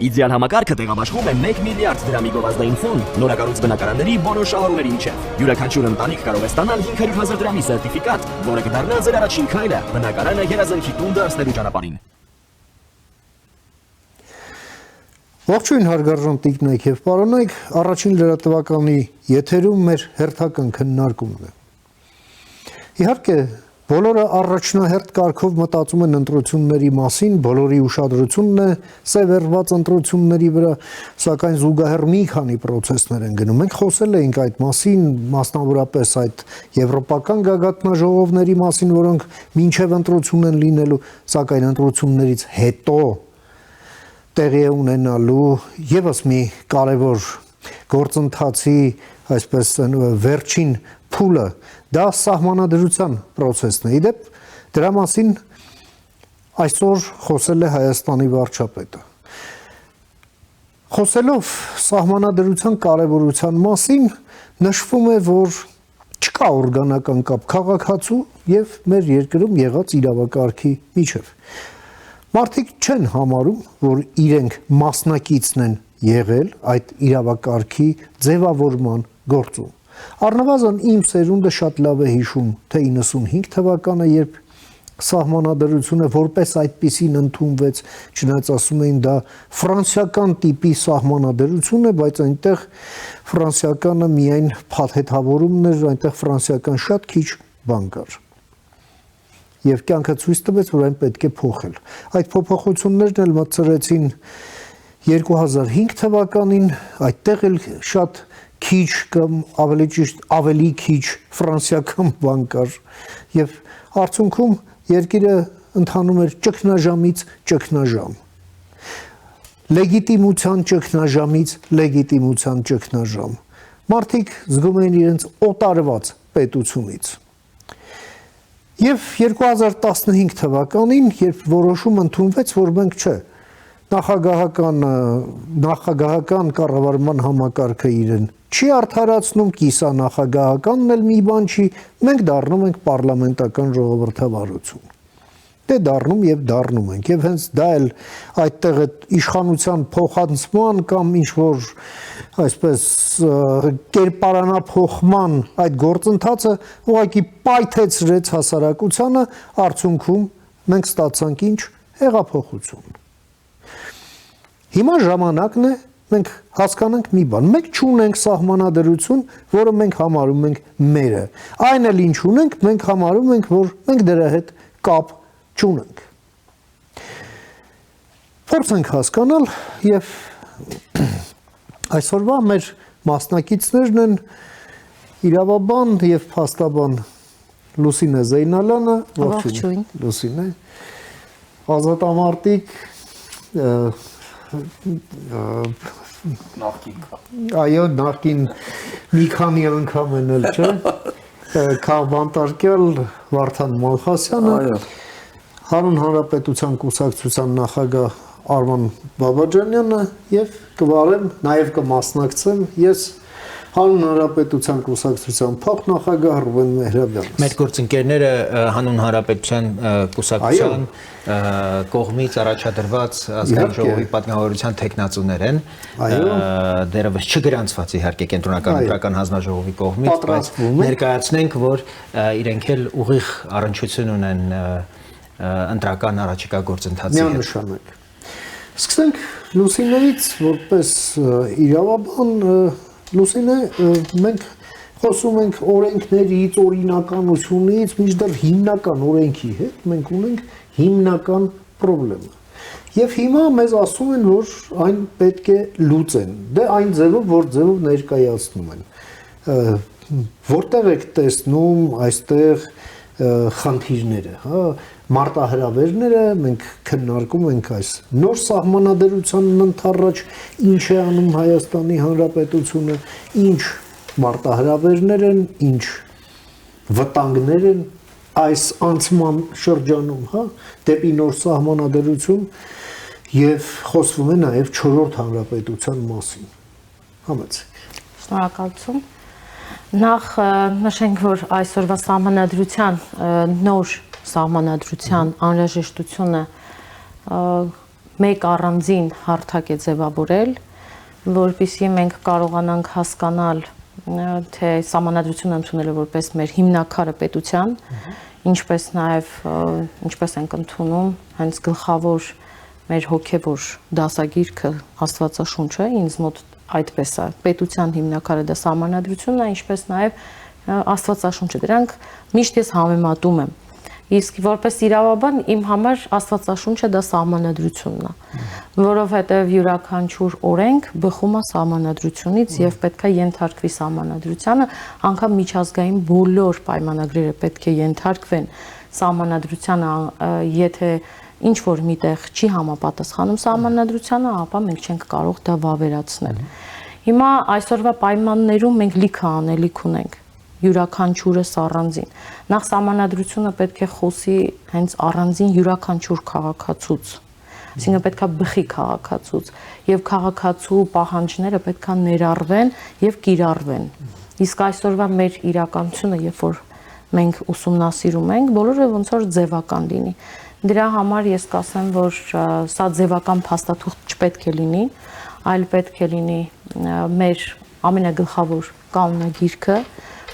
Իդեալ համակարգը տեղաբաշխում է 1 միլիարդ դրամի գովազդային ֆոնդ նորակառույց բնակարանների բոլոր շահառուների միջև։ Յուրաքանչյուր ընտանիք կարող է ստանալ 500,000 դրամի սերտիֆիկատ, որը կդառնա ձեր առաջին քայլը բնակարանը երազանքի տուն դարձնելու ճանապարհին։ Ողջույն հարգարժան տիկնայք եւ պարոնայք, առաջին լրատվականի եթերում մեր հերթական քննարկումն է։ Իհարկե, բոլորը առաջնահերթ կարգով մտածում են ընտրությունների մասին, բոլորի ուշադրությունն է սևեռված ընտրությունների վրա, սակայն զուգահեռ մի քանի պրոցեսներ են գնում։ Մենք խոսել էինք այդ մասին, մասնավորապես այդ եվրոպական գագաթնաժողովների մասին, որոնք մինչև ընտրություն են լինելու, սակայն ընտրություններից հետո տեղի է ունենալու եւս մի կարևոր գործընթացի, այսպես վերջին փուլը, դա սահմանադրության process-ն է։ Իդեպ դրա մասին այսօր խոսել է Հայաստանի վարչապետը։ Խոսելով սահմանադրության կարևորության մասին, նշվում է, որ չկա օրգանական կապ քաղաքացու եւ մեր երկրում եղած իրավակարգի միջև։ Մարդիկ չեն համարում, որ իրենք մասնակիցն են եղել այդ իրավակարգի ձևավորման գործում։ Առնվազն իմ սերունդը շատ լավ է հիշում, թե 95 թվականը, երբ սահմանադրությունը որպես այդպիսին ընդունվեց, չնայած ասում էին դա ֆրանսիական տիպի սահմանադրություն է, բայց այնտեղ ֆրանսիականը միայն փաթեթավորումն էր, այնտեղ ֆրանսիական շատ քիչ բան կար։ Եվ կյանքը ցույց տվեց, որ այն պետք է փոխել։ Այդ փոփոխություններն էլ մտցրեցին 2005 թվականին, այդտեղ էլ շատ քիչ կամ ավելի ճիշտ ավելի քիչ ֆրանսիական բան կար եւ արդյունքում երկիրը ընթանում էր ճգնաժամից ճգնաժամ։ Լեգիտիմության ճգնաժամից լեգիտիմության ճգնաժամ։ Մարդիկ զգում էին իրենց օտարված պետությունից։ Եվ 2015 թվականին, երբ որոշում ընդունվեց, որ մենք չէ, նախագահական կառավարման համակարգը իրեն չի արդարացնում, կիսանախագահականն էլ մի բան չի, մենք դառնում ենք պարլամենտական ժողովրդավարություն։ Դե դառնում եւ դառնում ենք, եւ հենց դա էլ այդտեղ այդ իշխանության փոխանցման կամ ինչ որ այսպես կերպարանափոխման այդ գործընթացը ուղղակի պայթեցրեց հասարակությանը, արդյունքում մենք ստացանք ինչ հեղափոխություն։ Հիմա ժամանակն է մենք հասկանանք մի բան, մենք չունենք սահմանադրություն, որը մենք համարում ենք մերը։ Այն էլ ինչ ունենք, մենք համարում ենք, որ մենք դրա հետ կապ չունենք։ Փորձենք հասկանալ եւ այսօրվա մեր մասնակիցներն են իրավաբան եւ փաստաբան Լուսինե Զեյնալյանը, ողջույն Լուսինե, ազատամարտիկ այո, նախքին մի քանի անգամ են էլ, չէ՞, քաղբանտարկյալ Վարդան Մալխասյանը, Հանուն Հանրապետության կուսակցության նախագահ Արման Բաբաջանյանը եւ կվարեմ, նաեւ կմասնակցեմ ես Հանուն Հանրապետության կուսակցության փոխնախագահ Ռուբեն Մեհրաբյանը։ Մեր գործընկերները Հանուն Հանրապետության կուսակցության կողմից առաջադրված ազգային ժողովի պատգամավորության տեխնացուներ են, դերևս չգրանցված իհարկե կենտրոնական ընտրական հանձնաժողովի կողմից, բայց ներկայացնենք, որ իրենք էլ ուղիղ առնչություն ունեն ընտրական առաջիկա գործընթացի հետ։ Միանշանակ։ Սկսենք Լուսինեից, որպես իրավաբան, Լուսինե, մենք խոսում ենք օրենքներից, օրինականությունից, մինչդեռ հիմնական օրենքի հետ մենք ունենք հիմնական խնդրեմը։ Եվ հիմա մեզ ասում են, որ այն պետք է լուծեն։ Դե այն ձևով, որ ձևով ներկայացնում են։ Որտեղ եք տեսնում այստեղ խնդիրները, հա, մարտահրավերները մենք քննարկում ենք այս նոր սահմանադրությանն ընդառաջ ինչ է անում Հայաստանի Հանրապետությունը, ինչ մարտահրավերներ են, ինչ վտանգներ են այս անցման շրջանում, հա, դեպի նոր սահմանադրություն եւ խոսվում է նաեւ 4-րդ հանրապետության մասին։ Համեցեք։ Շնորհակալություն։ Նախ նշենք, որ այսօրվա սահմանադրության նոր սահմանադրության անհրաժեշտությունը մեկ առանձին հարթակ է ձևավորել, որպեսզի մենք կարողանանք հասկանալ, թե սահմանադրությունը ընդունելը որպես մեր հիմնակարը պետության, ինչպես նաև ինչպես ենք ընդունում հենց գլխավոր մեր հոգևոր դասագիրքը Աստվածաշունչը, ինձ մոտ այդպես է, պետության հիմնակարը դա սահմանադրությունն է, ինչպես նաև Աստվածաշունչը, դրանք միշտ ես համեմատում եմ, իսկ որպես իրավաբան իմ համար Աստվածաշունչը դա սահմանադրությունն է, որովհետև յուրաքանչյուր օրենք բխում է սահմանադրությունից եւ պետք է ենթարկվի սահմանադրությանը, անգամ միջազգային բոլոր պայմանագրերը պետք է ենթարկվեն սահմանադրությանը, եթե ինչ որ միտեղ չի համապատասխանում սահմանադրությանը, ապա մենք չենք կարող դա վավերացնել։ Հիմա այսօրվա պայմաններում մենք լիքը անելիք ունենք, յուրաքանչյուրս առանձին։ Նախ սահմանադրությունը պետք է խոսի հենց առանձին յուրաքանչյուր քաղաքացուց, այսինքն պետք է բխի քաղաքացուց, եւ քաղաքացու պահանջները պետք է ներառվեն եւ կիրառվեն։ Իսկ այսօրվա մեր իրականությունը, երբ որ մենք ուսումնասիրում ենք, բոլորը ոնց որ ձևական լինի։ Դրա համար ես կասեմ, որ սա ձևական փաստաթուղթ չպետք է լինի, այլ պետք է լինի մեր ամենագլխավոր կանոնագիրքը,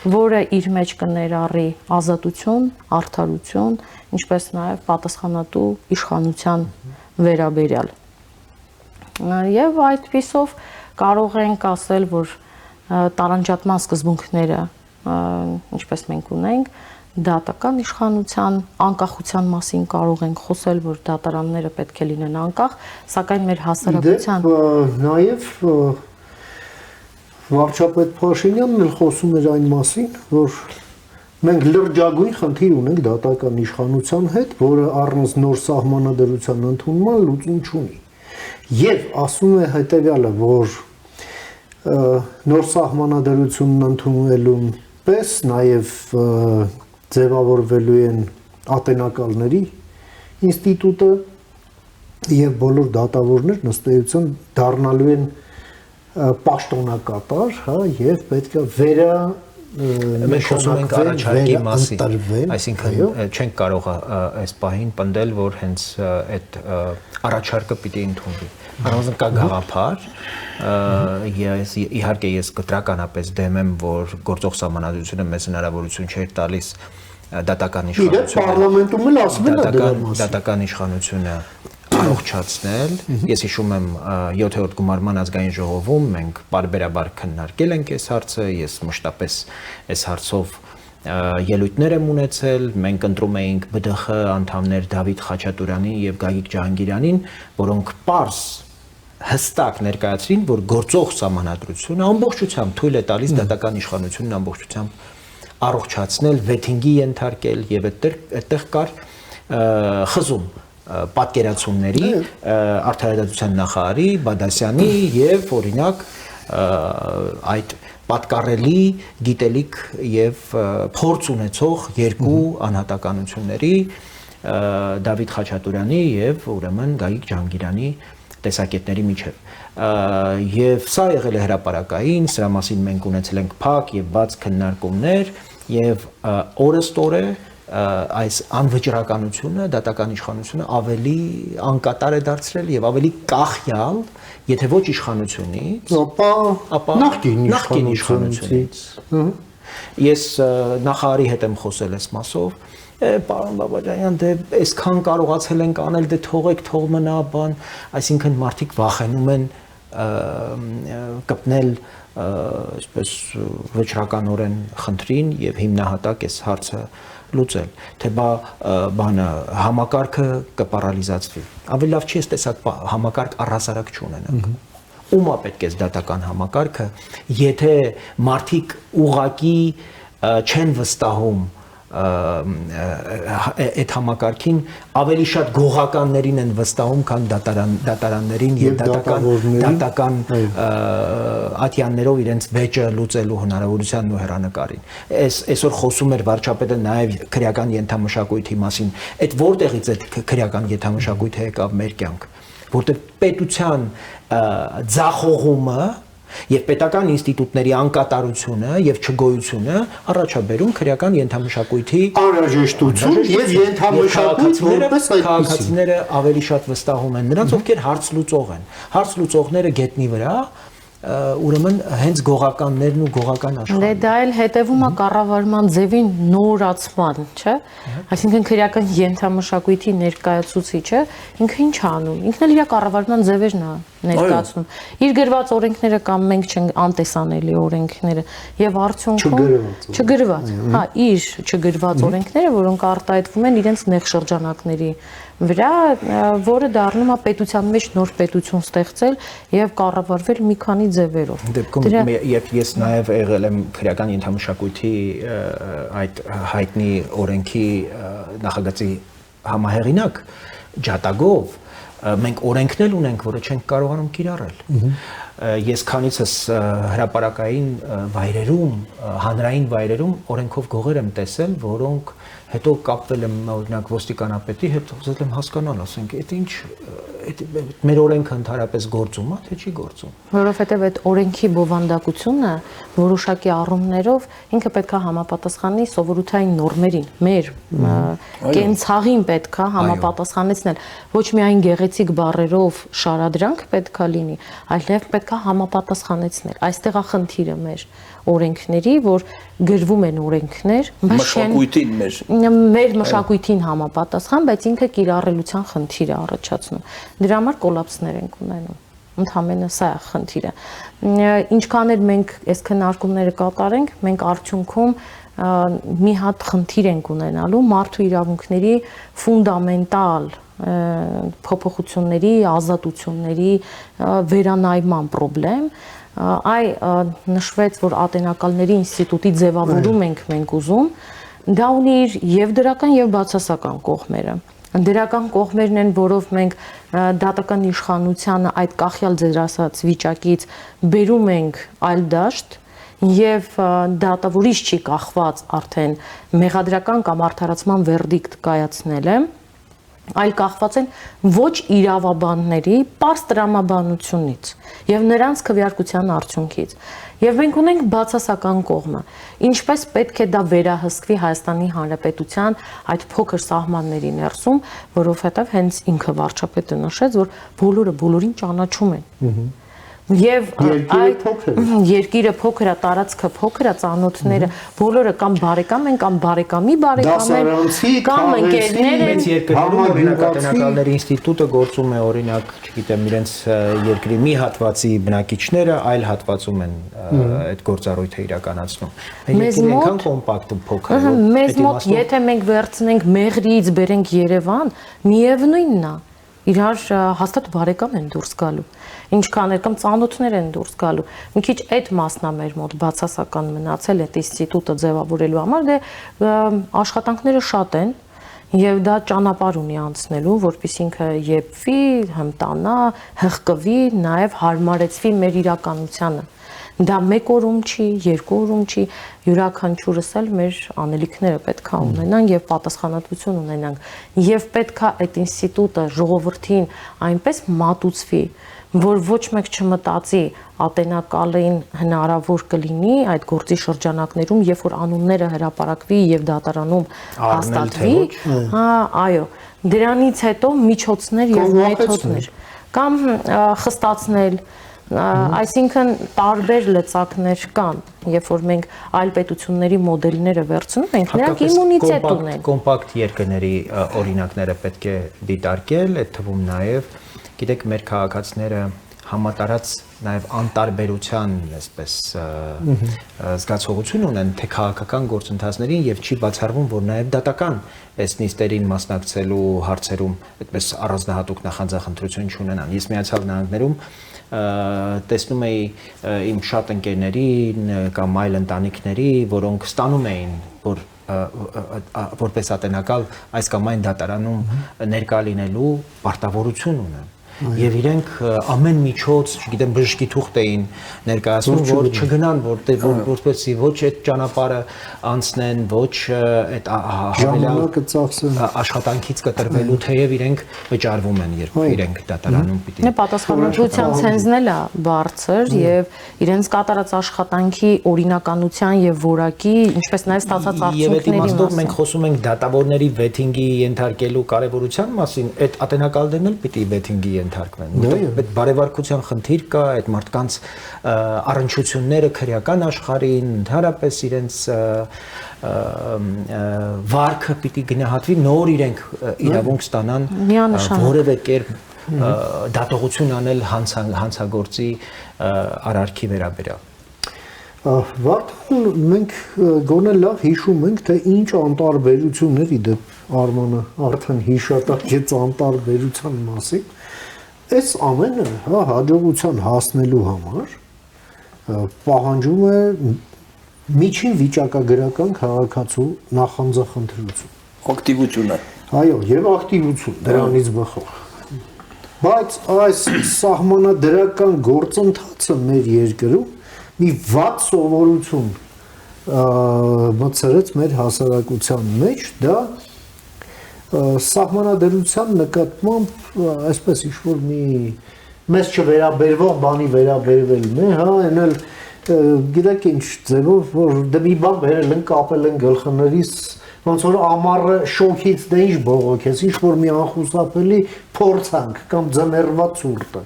որը իր մեջ կներառի ազատություն, արդարություն, ինչպես նաև պատասխանատու իշխանության վերաբերյալ։ Եվ այդպիսով կարող ենք ասել, որ տարանջատման սկզբունքները, ինչպես մենք ունենք, դատական իշխանության անկախության մասին կարող ենք խոսել, որ դատարանները պետք է լինեն անկախ, սակայն մեր հասարակության նաև վարչապետ Փաշինյանն էլ խոսում էր այն մասին, որ մենք լրջագույն խնդիր ունենք դատական իշխանության հետ, որը առանց նոր սահմանադրության ընդունման լուծում չունի։ Եվ ասում է հետևյալը, որ նոր սահմանադրությունն ընդունելուն պես նաև ձևավորվելու են ատենակալների ինստիտուտը եւ բոլոր դատավորներն ըստ էության դառնալու են պաշտոնակատար, հա, եւ պետք է մենք խոսում ենք առաջարկի մասին, այսինքն չենք կարող այս պահին պնդել, որ հենց այդ առաջարկը պիտի ընդունվի։ Առանձն կա գաղափար, իհարկե ես կտրականապես դեմ եմ, որ գործող սահմանադրությունը մեզ հնարավորություն չէր տալիս դատական իշխանությունը առողջացնել։ Ես հիշում եմ 7-րդ գումարման ազգային ժողովում մենք բարբերաբար քննարկել ենք այս հարցը, ես մշտապես այս հարցով ելույթներ եմ ունեցել, մենք ընտրում էինք ԲԴԽ անդամներ Դավիթ Խաչատուրյանին եւ Գագիկ Ջահանգիրյանին, որոնք պարզ հստակ ներկայացրին, որ գործող սահմանադրությունը ամբողջությամբ թույլ է տալիս դատական իշխանությունն ամբողջությամբ առողջացնել, վեթինգի ենթարկել եւ այդտեղ կար խզում պատկերացումների արդարադատության նախարարի Բադասյանի եւ օրինակ այդ պատկառելի գիտելիք եւ փորձ ունեցող երկու անհատականությունների Դավիթ Խաչատուրյանի եւ ուրեմն Գագիկ Ջահանգիրյանի տեսակետների միջև եւ սա եղել է հրապարակային, սրա մասին մենք ունեցել ենք փակ եւ բաց քննարկումներ եւ օրըստօրե այս անվճռականությունը դատական իշխանությունը ավելի անկատար է դարձրել եւ ավելի կախյալ, եթե ոչ իշխանությունից, ապա նախկին իշխանությունից։ Ես նախարարի հետ եմ խոսել այս մասով, պարոն Բաբաջանյան, դե այսքան կարողացել ենք անել, դե թողեք, թող մնա բան, այսինքն մարդիկ վախենում են կպնել այսպես վճռականորեն խնդրին եւ հիմնահատակ այս հարցը լուծել, թե բանը համակարգը կպարալիզացվի։ Ավելի լավ չի, ես տեսակ համակարգ առհասարակ չունենանք։ Ումա պետք է դատական համակարգը, եթե մարդիկ ուղակի չեն վստահում այդ համակարգին, ավելի շատ գողականներին են վստահում, քան դատարաններին եւ դատական ատյաններով իրենց վեճը լուծելու հնարավորությանն ու հեռանկարին։ Այսօր խոսում էր վարչապետը նաեւ քրեական ենթամշակույթի մասին։ Այդ որտեղից այդ քրեական ենթամշակույթը եկավ մեր կյանք, որտեղ պետության ձախողումը Եվ պետական ինստիտուտների անկատարությունը եւ չգոյությունը առաջաբերում քրեական ենթամշակույթի անհրաժեշտություն եւ ենթամշակույթ որպես այդպիսի։ Քաղաքացիները ավելի շատ վստահում են նրանց, ովքեր հարց լուծող են։ Հարց լուծողները գետնի վրա ուրեմն հենց գողականներն ու գողական աշխարհը։ Դե դա էլ հետևում է կառավարման ձևի նորացման, չէ՞։ Այսինքն քրեական ենթամշակույթի ներկայացուցիչը ինքը ինչ անում։ Ինքն էլ իր կառավարման ձևերն է ներկայացնում։ Իր գրված օրենքները կամ մենք չենք անտեսանելի օրենքները եւ արդյունքում չգրված։ Հա, իր չգրված օրենքները, որոնք արտահայտվում են իրենց նեղ շրջանակների վրա, որը դառնում է պետության մեջ նոր պետություն ստեղծել եւ կառավարվել մի քանի ձևերով։ Դեպքում երբ ես նաեւ եղել եմ քրեական ենթամշակույթի այդ հայտնի օրենքի նախագծի համահեղինակ ջատագով մենք օրենքներ ունենք, որը չենք կարողանում կիրառել։ Ես քանիցս հրապարակային վայրերում, հանրային վայրերում օրենքով գողեր եմ տեսել, որոնք հետո կապվել եմ օրինակ ոստիկանապետի հետ, ուզել եմ հասկանալ, ասենք, այդ ինչ մեր օրենքը ընդհանրապես գործում է, թե չի գործում։ Որովհետև այդ օրենքի բովանդակությունը որոշակի առումներով ինքը պետքա համապատասխանի սովորութային նորմերին, մեր կենցաղին պետքա համապատասխանեցնել։ Ոչ միայն գեղեցիկ բառերով շարադրանք պետքա լինի, այլև պետքա համապատասխանեցնել։ Այստեղ է խնդիրը մեր օրենքների, որ գրվում են օրենքներ, մշակույթին մեր մշակույթին համապատասխան, բայց ինքը կիրառելիության խնդիր է առաջացնում։ Դրա համար կոլապսներ ենք ունենում։ Ընդհանրապես սա է խնդիրը։ Ինչքան էլ մենք այս քննարկումները կատարենք, մենք արդյունքում մի հատ խնդիր ենք ունենալու մարդու իրավունքների ֆունդամենտալ փոփոխությունների, ազատությունների վերանայման խնդրեմ։ Այ նշվեց, որ ատենակալների ինստիտուտի ձևավորում ենք մենք ուզում, դա ունի իր եւ դրական եւ բացասական կողմերը։ Դրական կողմերն են, որով մենք դատական իշխանությանը այդ կախյալ ձեր ասած վիճակից բերում ենք այլ դաշտ եւ դատավորից չի կախված արդեն մեղադրական կամ արդարացման վերդիկտ կայացնելը, այլ կախված են ոչ իրավաբանների պարզ տրամաբանությունից եւ նրանց քվեարկության արդյունքից։ Եվ մենք ունենք բացասական կողմը, ինչպես պետք է դա վերահսկվի Հայաստանի Հանրապետության այդ փոքր սահմանների ներսում, որովհետեւ հենց ինքը վարչապետը նշեց, որ բոլորը բոլորին ճանաչում են։ Եվ այդ երկիրը փոքր է, տարածքը փոքր է, ծանոթները բոլորը կամ բարեկամ են, կամ բարեկամի բարեկամ են, կամ ընկերներ են։ Մեծ երկրներում օրինակ ատենակալների ինստիտուտը գործում է, օրինակ, չգիտեմ, իրենց երկրի մի հատվածի բնակիչները այլ հատվածում են այդ գործառույթը իրականացնում։ Մեզ մոտ կոմպակտ ու փոքր է։ Մեզ մոտ եթե մենք վերցնենք Մեղրիից բերենք Երևան, միևնույնն է, իրար հաստատ բարեկամ են դուրս գալու, ինչքան էլ կամ ծանոթներ են դուրս գալու։ Մի քիչ այդ մասն է մեր մոտ բացասական մնացել այդ ինստիտուտը ձևավորելու համար, դե աշխատանքները շատ են եւ դա ճանապարհ ունի անցնելու, որպեսզի ինքը եփվի, հմտանա, հղկվի, նաեւ հարմարեցվի մեր իրականությանը։ Դա մեկ օրում չի, երկու օրում չի, յուրաքանչյուրս էլ մեր անելիքները պետքա ունենան եւ պատասխանատվություն ունենանք եւ պետքա այդ ինստիտուտը ժողովրդին այնպես մատուցվի, որ ոչ մեկ չմտածի ատենակալին հնարավոր կլինի այդ գործի շրջանակներում, երբ որ անունները հրապարակվի եւ դատարանում հաստատվի, հա, այո, դրանից հետո միջոցներ եւ մեթոդներ կամ խստացնել, այսինքն տարբեր լծակներ կան, երբ որ մենք այլ պետությունների մոդելները վերցնում ենք, նրանք իմունիտետ ունեն։ Կոմպակտ երկրների օրինակները պետք է դիտարկել, այդ թվում նաև, գիտեք, մեր քաղաքացիները համատարած նաև անտարբերության, այսպես զգացողություն ունեն թե քաղաքական գործընթացներին եւ չի բացառվում, որ նաև դատական այս նիստերին մասնակցելու հարցերում այդպես առանձնահատուկ նախանձախնդրություն չունենան։ Ես Միացյալ Նահանգներում տեսնում էի իմ շատ ընկերների կամ այլ ընտանիքների, որոնք ստանում էին, որ որպես ատենակալ այս կամ այն դատարանում ներկա լինելու պարտավորություն ունեն։ եւ իրենք ամեն միջոց, չգիտեմ, բժշկի թուղթ էին ներկայացնում, որ չգնան որպեսզի ոչ այդ ճանապարհը անցնեն, ոչ այդ ժամանակը ծախսեն աշխատանքից կտրվելու, թեև իրենք վճարվում են, երբ իրենք դատարանում պիտի։ Պատասխանատվության ցենզն էլ է բարձր եւ իրենց կատարած աշխատանքի օրինականության եւ որակի, ինչպես նաեւ ստացած արդյունքների մասին։ Մենք խոսում ենք դատավորների վեթինգի ենթարկելու կարևորության մասին, այդ ատենակալներն էլ պիտի վեթինգի ենթարկվեն։ Այդ բարեվարկության խնդիր կա, այդ մարդկանց առնչությունները քրեական աշխարհին, ընդհանրապես իրենց վարկը պիտի գնահատվի, նոր իրենք իրավունք ստանան որևէ կերպ դատողություն անել հանցագործի արարքի վերաբերյալ։ Վարդան մենք գոնե լավ հիշում ենք, թե ինչ անտարբերությունների դեպ Արմանը արդեն հիշատակեց անտարբերության մասին, այս ամենը հաջողության հասնելու համար պահանջում է միջին վիճակագրական քաղաքացու նախանձախնդրություն։ Ակտիվությունը։ Այո, եւ ակտիվություն դրանից բխող։ Բայց այս սահմանադրական գործընթացը մեր երկրում մի վատ սովորություն մտցրեց մեր հասարակության մեջ, դա սահմանադրության նկատմամբ այսպես ինչ-որ մի մեզ չվերաբերվող բանի վերաբերվելն է, այն էլ գիտեք ինչ ձևով, որ դե մի բան վերել են, կապել են գլխներիս, ոնց որ ամառը շոքից դե ինչ բողոքես, ինչ-որ մի անխուսափելի փորձանք կամ ձմեռված ցուրտը։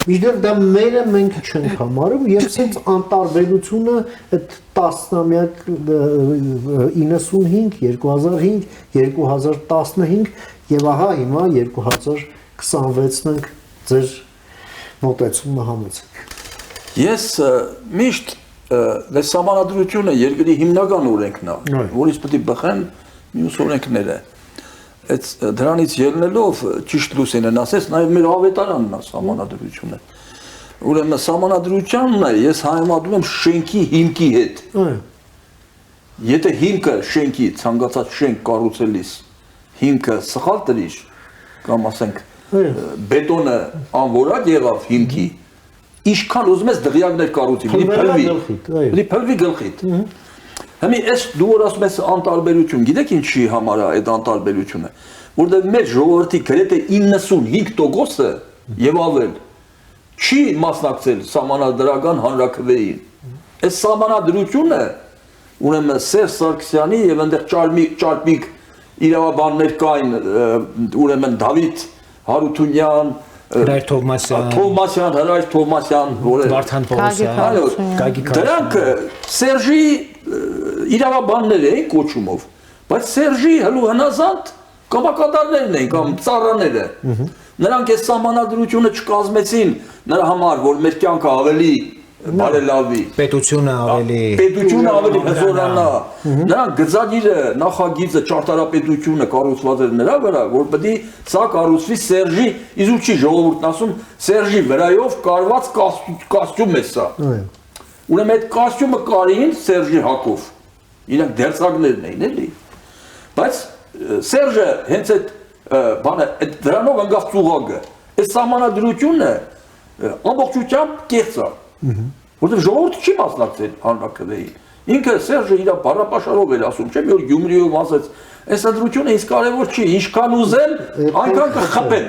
Միջդեռ դա մերը մենք չենք համարում եւ ցենց անտարբերությունը այդ տասնամյակ 95, 2005, 2015 եւ ահա հիմա 2026-ն ենք ձեր մոտեցումը համեցեք։ Ես միշտ դες սահմանադրությունը երկրի հիմնական օրենքն է, որից պետք է բխեն մյուս օրենքները։ Այդ դրանից ելնելով ճիշտ լուսինն ասես նաև մեր ավետարանն է սահմանադրությունը։ Ուրեմն սահմանադրությանն է ես համեմատում եմ շենքի հիմքի հետ։ Եթե հիմքը շենքի ցանկացած շենք կառուցելիս հիմքը սխալ տրիշ կամ ասենք բետոնը անորակ եղավ հիմքի, ինչքան ուզում ես դղյակներ կառուցի, պիտի փլվի գլխիդ։ Հիմա այս դու որ ասում ես անտարբերություն, գիտեք ինչի համար է այդ անտարբերությունը, որտեղ մեր ժողովրդի գրեթե 95%-ը եւ ավել չի մասնակցել սահմանադրական հանրաքվեին։ Այս սահմանադրությունը ուրեմն Սերժ Սարգսյանի եւ այնտեղ ճարպիկ իրավաբաններ կային, ուրեմն Դավիթ Հարությունյան, Հրայր Թովմասյան, Հրայր Թովմասյան, Վարդան Պողոսյան, դրանք Սերժի իրավաբաններ էին կոչումով, բայց Սերժի հլու հնազանդ կամակատարներն էին կամ ծառաները։ Նրանք այս սահմանադրությունը չկազմեցին նրա համար, որ մեր կյանքը ավելի բարելավի, պետությունը ավելի հզորանա։ Նրանք գծագիրը, նախագիծը, ճարտարապետությունը կառուցված էր նրա վրա, որ պետք է սա կառուցվի Սերժի, իսկ չի ժողովուրդն ասում, Սերժի վրայով կարված կոստյում է սա։ Ուրեմն այդ կոստյումը կարին Սերժի հակով։ Իրանք դերձակներն էին, էլի։ Բայց Սերժը հենց այդ բանը դրանով ընկավ ծուղակը։ Այս սահմանադրությունը ամբողջությամբ կեղծ է։ Որտեղ ժողովուրդը չի մասնակցել հանրաքվեին։ Ինքը Սերժը իր բառապաշարով էր ասում, չէ՞ մի օր Գյումրիով ասեց, այս ընտրությունը ինձ կարևոր չի, ինչքան ուզեմ, այնքան կխփեն։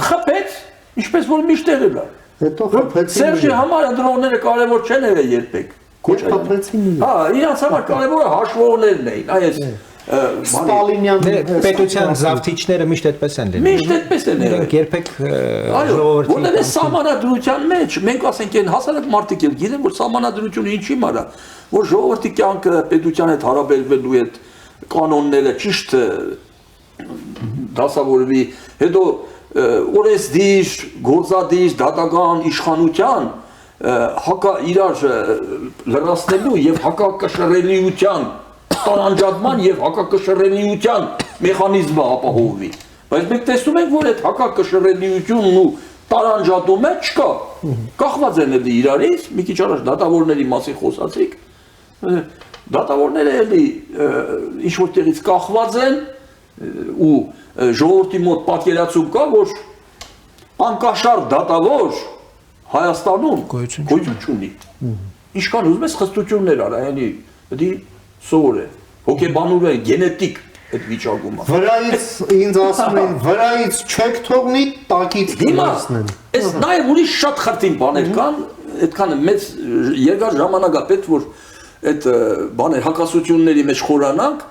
Խփեց, ինչպես որ միշտ եղել է։ Հետո խփեցին։ Սերժի համար ընտրողները կարևոր չեն եղել երբեք։ Խփեցին։ Հա, իրանց համար կարևորը հաշվողներն էին, այս Ստալինյան պետության զավթիչները միշտ այդպես են լինում։ Միշտ այդպես են եղել։ Երբեք ժողովրդի որտեղ է սահմանադրության մեջ մենք ասենք այն հասարակ մարդիկ էլ գիտեն որ սահմանադրությունը ինչի համար է որ ժողովրդի կյանքը պետության հետ հարաբերվելու հետ կանոնները ճիշտ դասավորվի հետո օրենսդիր գործադիր դատական իշխանության հակա իրար լրացնելու եւ հակակշռելիության տարանջատման եւ հակակշռելիության մեխանիզմը ապահովվի բայց մենք տեսնում ենք որ այդ հակակշռելիությունն ու տարանջատումը չկա կախված են էլի իրարից մի քիչ առաջ դատավորների մասին խոսացիք դատավորները էլի ինչ որտեղից կախված են ու ժողովրդի մոտ պատկերացում կա որ անկաշար դատավոր Հայաստանում գոյություն չունի։ Ինչքան ուզում ես խստություններ արա, այնի պետք է սովորել։ Հոգեբանուր է գենետիկ այդ վիճակումը։ Վրայից ինձ ասում են, վրայից չեք թողնի, տակից կմասնեն։ Այս նաև ուրիշ շատ խրտին բաներ կան, այդքան մեծ երկար ժամանակ է պետք որ այդ բաներ հակասությունների մեջ խորանանք,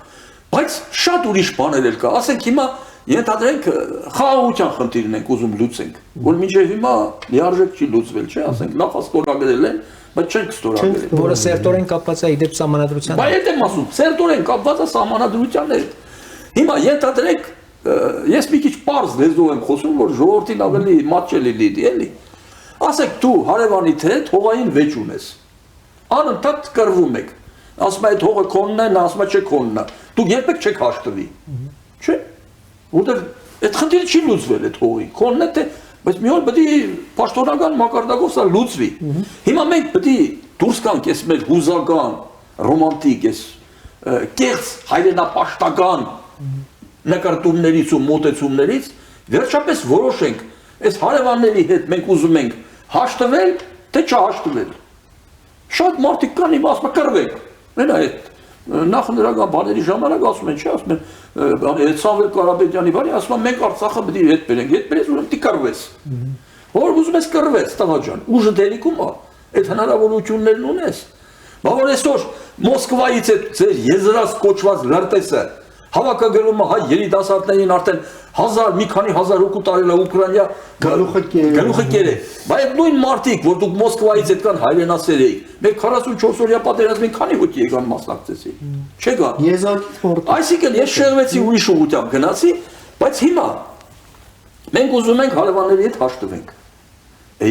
բայց շատ ուրիշ բաներ էլ կա։ Ասենք հիմա ենթադրենք խաղաղության խնդիրն ենք ուզում լուծենք, որ մինչև հիմա լիարժեք չի լուծվել, չէ՞, ասենք նախ ստորագրել են, բայց չենք ստորագրել։ Որը սերտորեն կապված է իդեպ սահմանադրության։ Բայց այդ եմ ասում, սերտորեն կապված է սահմանադրության հետ։ Հիմա ենթադրենք ես մի քիչ պարզ լեզվով եմ խոսում, որ ժողովրդին ավելի մատչելի լինի, էլի։ Ասեք դու հարևանիդ հետ հողային վեճ ունես։ Անընդհատ կռվում եք։ Ասում է այդ հողը քոնն է, նա ասում է չէ քոնն է։ Դուք երբեք չեք հաշտվի։ Չէ՞։ Որտեղ այդ խնդիրը չի լուծվել այդ հողի։ Քոնն է թե բայց մի օր պետք է պաշտոնական մակարդակով սա լուծվի։ Հիմա մենք պետք է դուրս գանք այս մեր հուզական, ռոմանտիկ, այս կեղծ հայրենապաշտական նկարտումներից ու մոտեցումներից վերջապես որոշենք այս հարևանների հետ մենք ուզում ենք հաշտվել թե չհաշտվել։ Շատ մարդիկ կան իմ ասում կռվենք։ Մենա այդ նախնրական բաների ժամանակ ասում են, չի ասում են այդ Սամվել Կարապետյանի բանի ասում են մենք Արցախը պետք է հետ բերենք, հետ բերես ուրեմն դի կռվես։ Որ ուզում ես կռվես, տղա ջան, ուժը դերիկում է, այդ հնարավորություններն ունես։ Բա որ այսօր Մոսկվայից է ձեր եզրած կոչված լրտեսը հավաքագրում է հայ երիտասարդներին արդեն 1000 մի քանի հազար հոգու տարել է Ուկրաինա գլուխը կերե։ Բայց նույն մարդիկ, որ դուք Մոսկվայից այդքան հայրենասեր էիք, մեր 44 օրյա պատերազմին քանի հոգի եկան մասնակցեցի։ Չեկան։ Եզակից մորտ։ Այսինքն ես շեղվեցի ուրիշ ուղղությամբ գնացի, բայց հիմա մենք ուզում ենք հարևանների հետ հաշտվենք։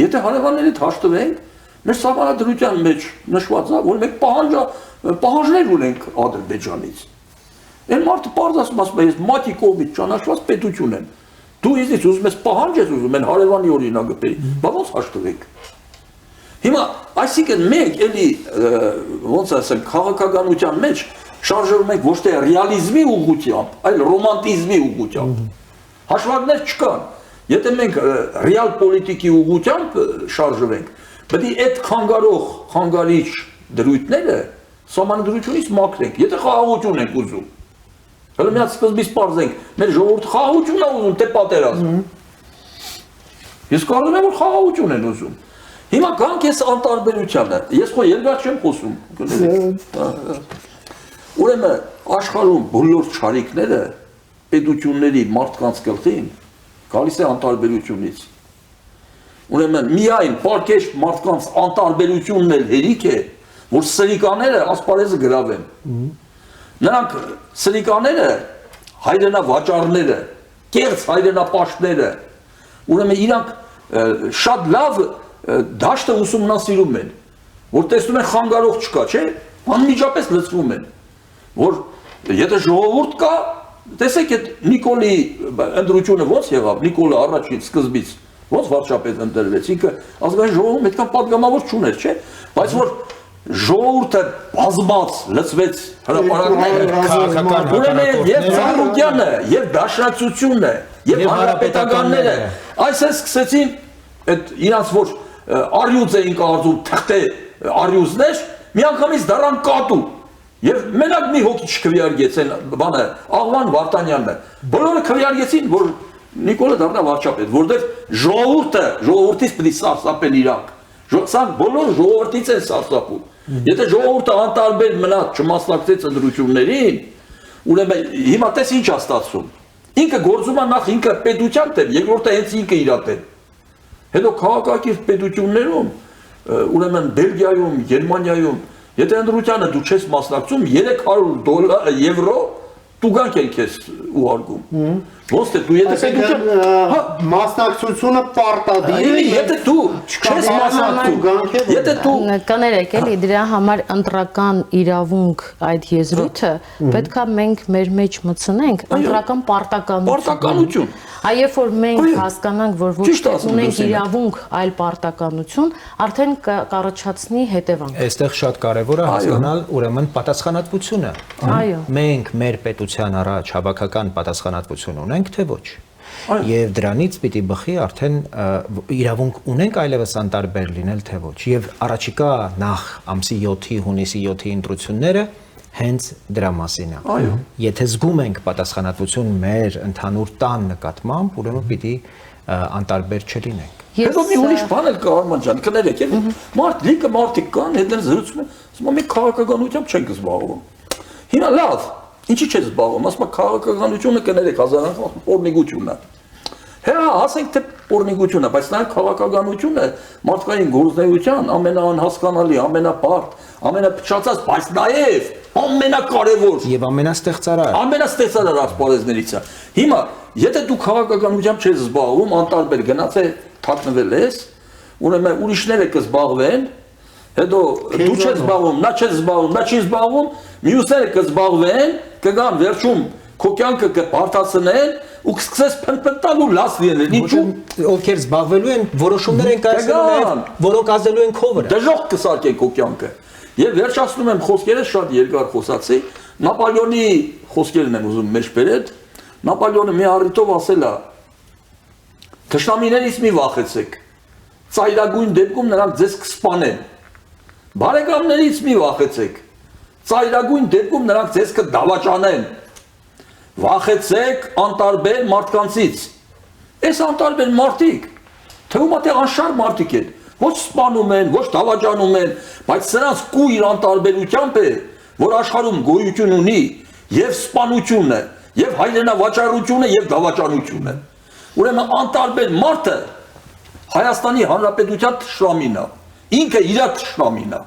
Եթե հարևանների հետ հաշտվենք, մեր սահմանադրության մեջ նշված է, որ մենք պահանջներ ունենք Ադրբեջանից։ Այն մարդը պարզ ասում է, ես մատի կողմից ճանաչված պետություն եմ։ Դու ինձից ուզում ես պահանջ ես ուզում, են հարևանի օրինակը բերի, բա ոնց հաշտվենք։ Հիմա, այսինքն մենք էլի ոնց ասեմ, քաղաքականության մեջ շարժվում ենք ոչ թե ռեալիզմի ուղղությամբ, այլ ռոմանտիզմի ուղղությամբ։ Հաշվարկներ չկան։ Եթե մենք ռեալ պոլիտիկի ուղղությամբ շարժվենք, պետք է այդ խանգարիչ դրույթները սահմանադրությունից մաքրենք։ Եթե խաղաղություն ենք ուզում, հələ միած սկզբից պարզենք, մեր ժողովուրդը խաղաղություն է ուզում, թե պատերազմ։ Ես կարծում եմ, որ խաղաղություն են ուզում։ Հիմա գանք այս անտարբերությանը, ես խո երկար չեմ խոսում։ Ուրեմն աշխարհում բոլոր չարիքները պետությունների մարդկանց գլխին գալիս է անտարբերությունից։ Ուրեմն միայն պարկեշտ մարդկանց անտարբերությունն էլ հերիք է, որ սրիկաները ասպարեզը գրավեն։ Նրանք սրիկաները, հայրենավաճառները, կեղծ հայրենապաշտները, ուրեմն իրանք շատ լավ դաշտը ուսումնասիրում են, որ տեսնում են խանգարող չկա, չէ՞, անմիջապես լծվում են, որ եթե ժողովուրդ կա, տեսեք այդ Նիկոլի ընտրությունը ոնց եղավ, Նիկոլը առաջին սկզբից ոնց վարչապետ ընտրվեց, ինքը ազգային ժողովում այդքան պատգամավոր չուներ, չէ՞, բայց որ ժողովուրդը բազմաց լծվեց հրապարակները, ուրեմն եւ Ծառուկյանը, եւ Դաշնակցությունը, եւ հանրապետականները այսպես սկսեցին այդ իրանց որ արյուծ էին կարծում թղթե արյուզներ, միանգամից դառան կատու եւ մենակ մի հոգի չքվեարկեց այն բանը Աղվան Վարդանյանը, բոլորը քվեարկեցին, որ Նիկոլը դառնա վարչապետ, որտեղ ժողովրդից պետք է սարսափեն իրանք, սա բոլոր ժողովրդից են սարսափում։ Եթե ժողովուրդը անտարբեր մնաց չմասնակցեց ընտրություններին, ուրեմն հիմա տես ինչ է ստացվում։ Ինքը գործում է նախ ինքը պետության դեմ, երկրորդը հենց ինքը իր դեմ։ Հետո քաղաքակիրթ պետություններում, ուրեմն Բելգիայում, Գերմանիայում, եթե ընտրությանը դու չես մասնակցում, $300 եվրո տուգանք են քեզ ուղարկում։ Ոնց թե դու եթե պետության մասնակցությունը պարտադիր է, եթե դու չես մասնակցում, եթե դու կներեք էլի դրա համար ընտրական իրավունք այդ եզրույթը պետքա մենք մեր մեջ մտցնենք ընտրական պարտականություն։ Երբ որ մենք հասկանանք, որ ոչ թե ունենք իրավունք, այլ պարտականություն, արդեն կառաջացնի հետևանք։ Այստեղ շատ կարևոր է հասկանալ ուրեմն պատասխանատվությունը։ Այո։ Մենք մեր պետության առաջ հավաքական պատասխանատվություն ունենք, թե ոչ։ Եվ դրանից պիտի բխի արդեն իրավունք ունենք այլևս անտարբեր լինել թե ոչ։ Եվ առաջիկա նախ ամսի 7-ի, հունիսի 7-ի ընտրությունները հենց դրա մասին է։ Եթե զգում ենք պատասխանատվություն մեր ընդհանուր տան նկատմամբ, ուրեմն պիտի անտարբեր չլինենք։ Հետո մի ուրիշ բան էլ կա Արման ջան, կներեք, լիքը մարդիկ կան, հետո զրուցում են, ասում են քաղաքականությամբ չենք զբաղվում։ Հիմա լավ, ինչի՞ չես զբաղվում, ասում են քաղաքականությունը կներեք, օրնիկությունն է։ Հա, ասենք թե օրնիկությունն է, բայց նաև քաղաքականությունը մարդկային գործունեության ամենաանհասկանալի, ամենապարտ, ամենափչացած, բայց նաև ամենակարևոր եւ ամենաստեղծարար ասպարեզներից է։ Հիմա, եթե դու քաղաքականությամբ չես զբաղվում, անտարբեր գնաց է թաքնվել ես, ուրեմն ուրիշները կզբաղվեն, հետո դու չես զբաղվում, նա չես զբաղվում, նա չի զբաղվում, մյուսները կզբաղվեն, կգան վերջում քո կյանքը կբարթացնեն ու կսկսես փնփնտալ ու լաց լինել։ Ինչու՞։ Ովքեր զբաղվելու են, որոշումներ են կայացնելու նաև, որոնք ազդելու են քո վրա։ Դժոխք կսարքեն քո կյանքը։ Եվ վերջացնում եմ խոսքերը, շատ երկար խոսացի, Նապոլեոնի խոսքերն եմ ուզում մեջ բերել։ Նապոլեոնը մի առիթով ասել է. «Թշնամիներից մի վախեցեք, ծայրագույն դեպքում նրանք ձեզ կսպանեն։ Բարեկամներից մի վախեցեք, ծայրագույն դեպքում նրանք ձեզ կդավաճանեն։ Վախեցեք անտարբեր մարդկանցից»։ Այս անտարբեր մարդիկ, թվում է թե անշարժ մարդիկ են, ոչ սպանում են, ոչ դավաճանում են, բայց սրանց կույր անտարբերությամբ է, որ աշխարհում գոյություն ունի եւ սպանությունը, եւ հայրենավաճառությունը եւ դավաճանությունը։ Ուրեմն անտարբեր մարդը Հայաստանի Հանրապետության թշնամին է, ինքը իր թշնամին է։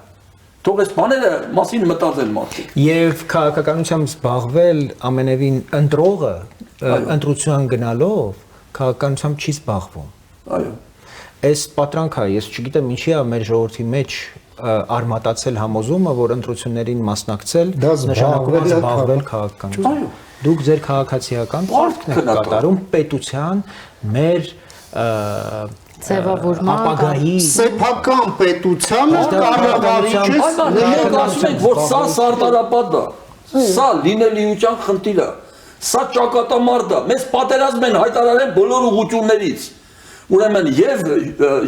Թող այս բաները մասին մտածել մարդիկ։ Եվ քաղաքականությամբ զբաղվել ամենևին ընտրողը ընտրության գնալով քաղաքականությամբ չի զբաղվում։ Այո։ Այս պատրանքը, ես չգիտեմ ինչի է մեր ժողովրդի մեջ արմատացել համոզումը, որ ընտրություններին մասնակցել նշանակում է զբաղվել քաղաքականությամբ։ Այո։ Դուք ձեր քաղաքացիական պարտքն եք կատարում պետության մեր ձևավորման ապագայի սեփական պետությանը կառավարիչը մենք ասում ենք, որ սա սարտարապատ է, սա լինելիության խնդիր է, սա ճակատամարտ է, մեզ պատերազմ են հայտարարել բոլոր ուղղություններից։ Ուրեմն եւ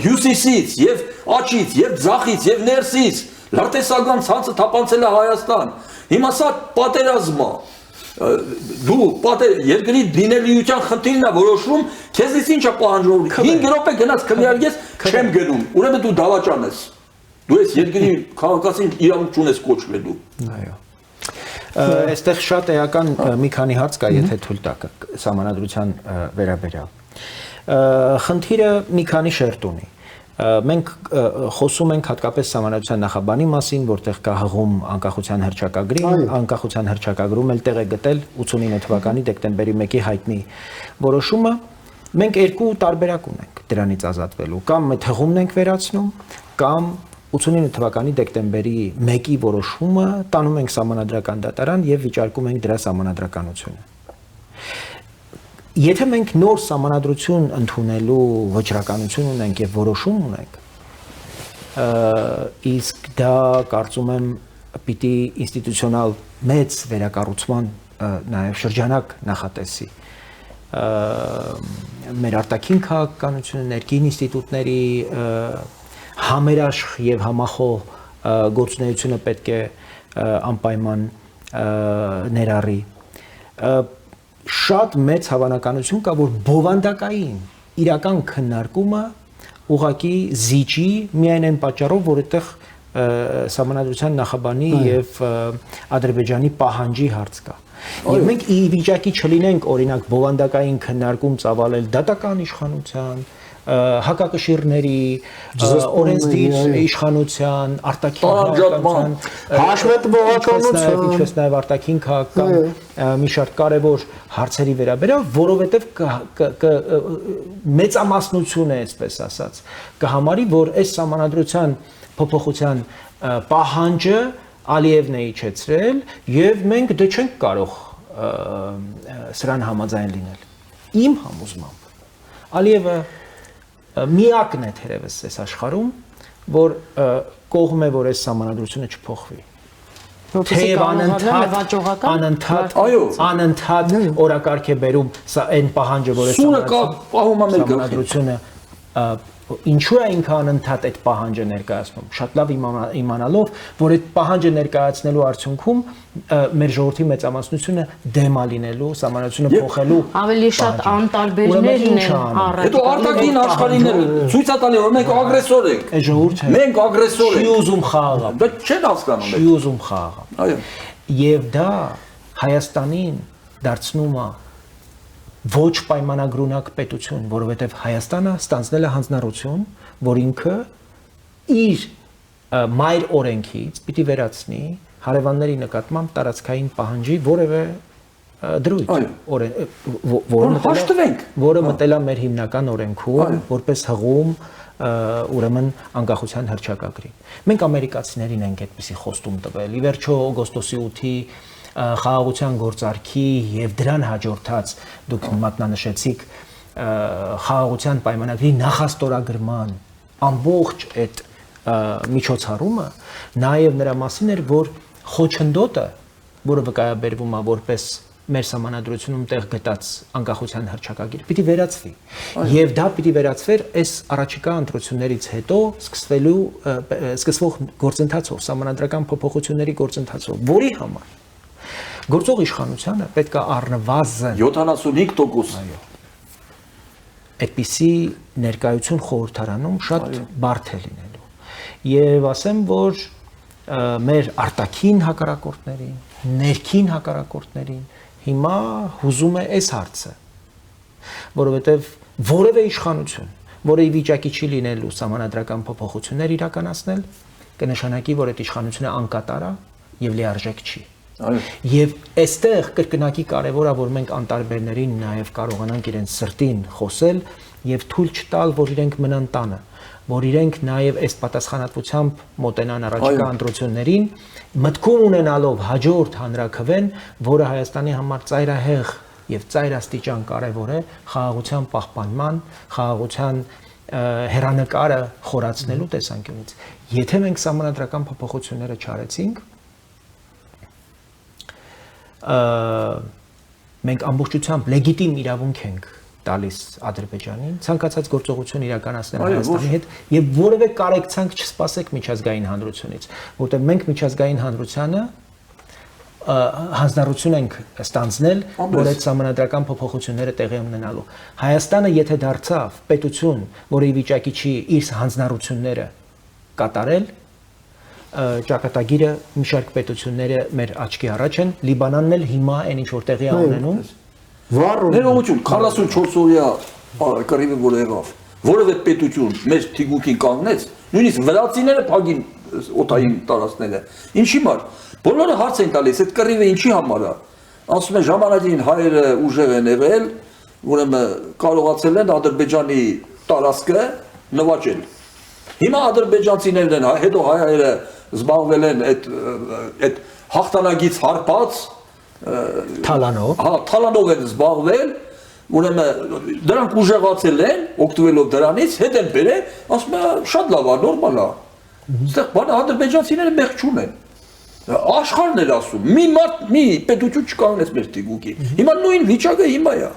հյուսիսից, եւ աջից, եւ ձախից, եւ ներսից լրտեսական ցանցը թափանցել է Հայաստան։ Հիմա սա պատերազմ է։ Դու երկրի դինելիության խնդիրն է որոշում, քեզից ինչ է պահանջում։ 5 րոպե գնաց քննարկես, չեմ գնում։ Ուրեմն դու դավաճան ես։ Դու ես երկրի քաղաքացին իրավունք չունես կոչվելու։ Այո։ Այստեղ շատ էական մի քանի հարց կա, եթե թույլ տաք, սահմանադրության վերաբերյալ։ Խնդիրը մի քանի շերտ ունի։ Մենք խոսում ենք հատկապես սահմանադրության նախաբանի մասին, որտեղ կա հղում անկախության հռչակագրին, անկախության հռչակագրում էլ տեղ է գտել 89 թվականի դեկտեմբերի 1-ի հայտնի որոշումը։ Մենք երկու տարբերակ ունենք դրանից ազատվելու, կամ այդ հղումն ենք վերացնում, կամ 89 թվականի դեկտեմբերի 1-ի որոշումը տանում ենք սահմանադրական դատարան եւ վիճարկում ենք դրա սահմանադրականությունը։ Եթե մենք նոր սահմանադրություն ընդունելու վճռականություն ունենք եւ որոշում ունենք, իսկ դա կարծում եմ պիտի ինստիտուցիոնալ մեծ վերակառուցման նաեւ շրջանակ նախատեսի մեր արտաքին քաղաքականությունը, ներքին ինստիտուտների համերաշխ եւ համախոհ գործունեությունը պետք է անպայման ներառի։ Շատ մեծ հավանականություն կա, որ բովանդակային իրական քննարկումը ուղղակի զիջի միայն այն պատճառով, որ այդտեղ սահմանադրության նախաբանի եւ Ադրբեջանի պահանջի հարց կա։ Եվ մենք ի վիճակի չլինենք օրինակ բովանդակային քննարկում ծավալել դատական իշխանության, հակակշիռների, օրենսդիր իշխանության, արտաքին քաղաքականության, հաշվետվողականության, ինչպես նաև արտաքին քաղաքական մի շարք կարևոր հարցերի վերաբերյալ, որովհետև մեծամասնություն է, այսպես ասած, կհամարի, որ այս սահմանադրության փոփոխության պահանջը Ալիևն է իջեցրել եւ մենք դե չենք կարող սրան համաձայն լինել։ Իմ համոզմամբ Ալիևը միակն է թերևս այս աշխարհում, որ կողմ է, որ այս սահմանադրությունը չփոխվի։ թեև անընդհատ օրակարգ է բերում սա այն պահանջը, որը Սուրը կա պահում է մեր գլխին։ Սահմանադրությունը ինչու է ինքը անընդհատ այդ պահանջը ներկայացնում, շատ լավ իմանալով, որ այդ պահանջը ներկայացնելու արդյունքում մեր ժողովրդի մեծամասնությունը դեմ է լինելու, սահմանադրությունը փոխելու ավելի շատ անտարբերներն են առաջ։ Հետո արտաքին աշխարհիները ցույց է տալի, որ մենք ագրեսոր ենք։ Այս ժողովուրդը Մենք ագրեսոր չի ենք։ ուզում խաղալ, Դա չեն հասկանում։ չի ուզում խաղալ։ Այո։ Եվ դա Հայաստանին դարձնում է ոչ պայմանագրունակ պետություն, որովհետև Հայաստանը ստանձնել է հանձնառություն, որ ինքը իր մայր օրենքից պիտի վերացնի հարևանների նկատմամբ տարածքային պահանջի որևէ դրույթ, որը մտել է մեր հիմնական օրենքում, որպես հղում ուրեմն անկախության հռչակագրի։ Մենք ամերիկացիներին ենք այդպիսի խոստում տվել։ Ի վերջո օգոստոսի 8-ի խաղաղության գործարքի եւ դրան հաջորդած դուք մատնանշեցիք խաղաղության պայմանագրի նախաստորագրման ամբողջ այդ միջոցառումը նաեւ նրա մասին էր, որ խոչընդոտը, որը վկայաբերվում է որպես մեր սահմանադրությունում տեղ գտած անկախության հռչակագիր, պիտի վերացվի։ Եվ դա պիտի վերացվեր այս առաջիկա ընտրություններից հետո սկսվող գործընթացով, սահմանադրական փոփոխությունների գործընթացով, որի համար գործող իշխանությունը պետք է առնվազն 75%։ Այդպիսի ներկայություն խորհրդարանում շատ բարդ է լինելու։ Եվ ասեմ, որ մեր արտաքին հակառակորդներին, ներքին հակառակորդներին հիմա հուզում է այս հարցը, որովհետև որևէ իշխանություն, որը ի վիճակի չի լինելու սահմանադրական փոփոխություններ իրականացնել, կնշանակի, որ այդ իշխանությունը անկատար է եւ լիարժեք չի։ Եվ այստեղ կրկնակի կարևոր է, որ մենք անտարբերներին նաև կարողանանք իրենց սրտին խոսել եւ թույլ չտալ, որ իրենք մնան տանը, որ իրենք նաև այս պատասխանատվությամբ մոտենան առաջիկա ընտրություններին, մտքում ունենալով հաջորդ հանրաքվեն, որը Հայաստանի համար ծայրահեղ եւ ծայրաստիճան կարևոր է խաղաղության պահպանման, խաղաղության հերանեկարը խորացնելու տեսանկյունից։ Եթե մենք սահմանադրական փոփոխությունները չարեցինք, մենք ամբողջությամբ լեգիտիմ իրավունք ենք տալիս Ադրբեջանին ցանկացած գործողություն իրականացնել Հայաստանի հետ եւ որևէ կարեկցանք չսպասեք միջազգային հանրությունից, որտեղ մենք միջազգային հանրությանը հանձնառություն ենք ստանձնել, որ այդ սահմանադրական փոփոխությունները տեղի ունենալու։ Հայաստանը եթե դարձավ պետություն, որը ի վիճակի չի իր հանձնառությունները կատարել, ճակատագիրը մի շարք պետությունները մեր աչքի առաջ են, Լիբանանն էլ հիմա այն ինչ որ տեղի է ունենում։ Ներողություն, 44 օրյա կռիվը որ եղավ, որևէ պետություն մեր թիկունքին կանգնեց, նույնիսկ վրացիները փագին օտային տարածքները։ Ինչի՞ համար։ Բոլորը հարց են տալիս, այդ կռիվը ինչի համար է։ Ասում են ժամանակին հայերը ուժեղ են եղել, ուրեմն կարողացել են Ադրբեջանի տարածքը նվաճել։ Հիմա ադրբեջանցիներն են, հետո հայերը զբաղվել են այդ հաղթանակից հարբած թալանով են զբաղվել, ուրեմն դրանք ուժեղացել են, օգտվելով դրանից, հետ են բերել, ասում են շատ լավ է, նորմալ է։ Այստեղ բանը ադրբեջանցիները մեղք չունեն։ Աշխարհն էլ ասում, մի պետություն չկանգնեց մեր թիկունքին։ Հիմա նույն վիճակը հիմա է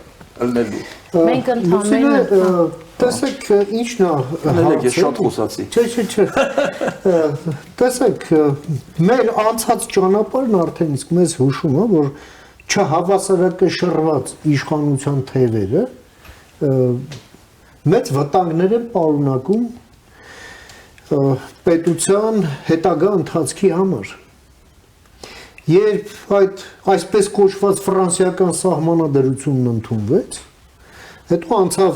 ելնելու։ Մենք ընդհանրապես տեսեք ինչն է ես շատ խոսացի։ Չէ։ Տեսեք մեր անցած ճանապարհն արդեն իսկ մեզ հուշում է, որ չհավասարակշռված իշխանության թևերը մեծ վտանգներ են պարունակում պետության հետագա ընթացքի համար։ Երբ այդ այսպես կոչված ֆրանսիական սահմանադրությունն ընդունվեց, հետո անցավ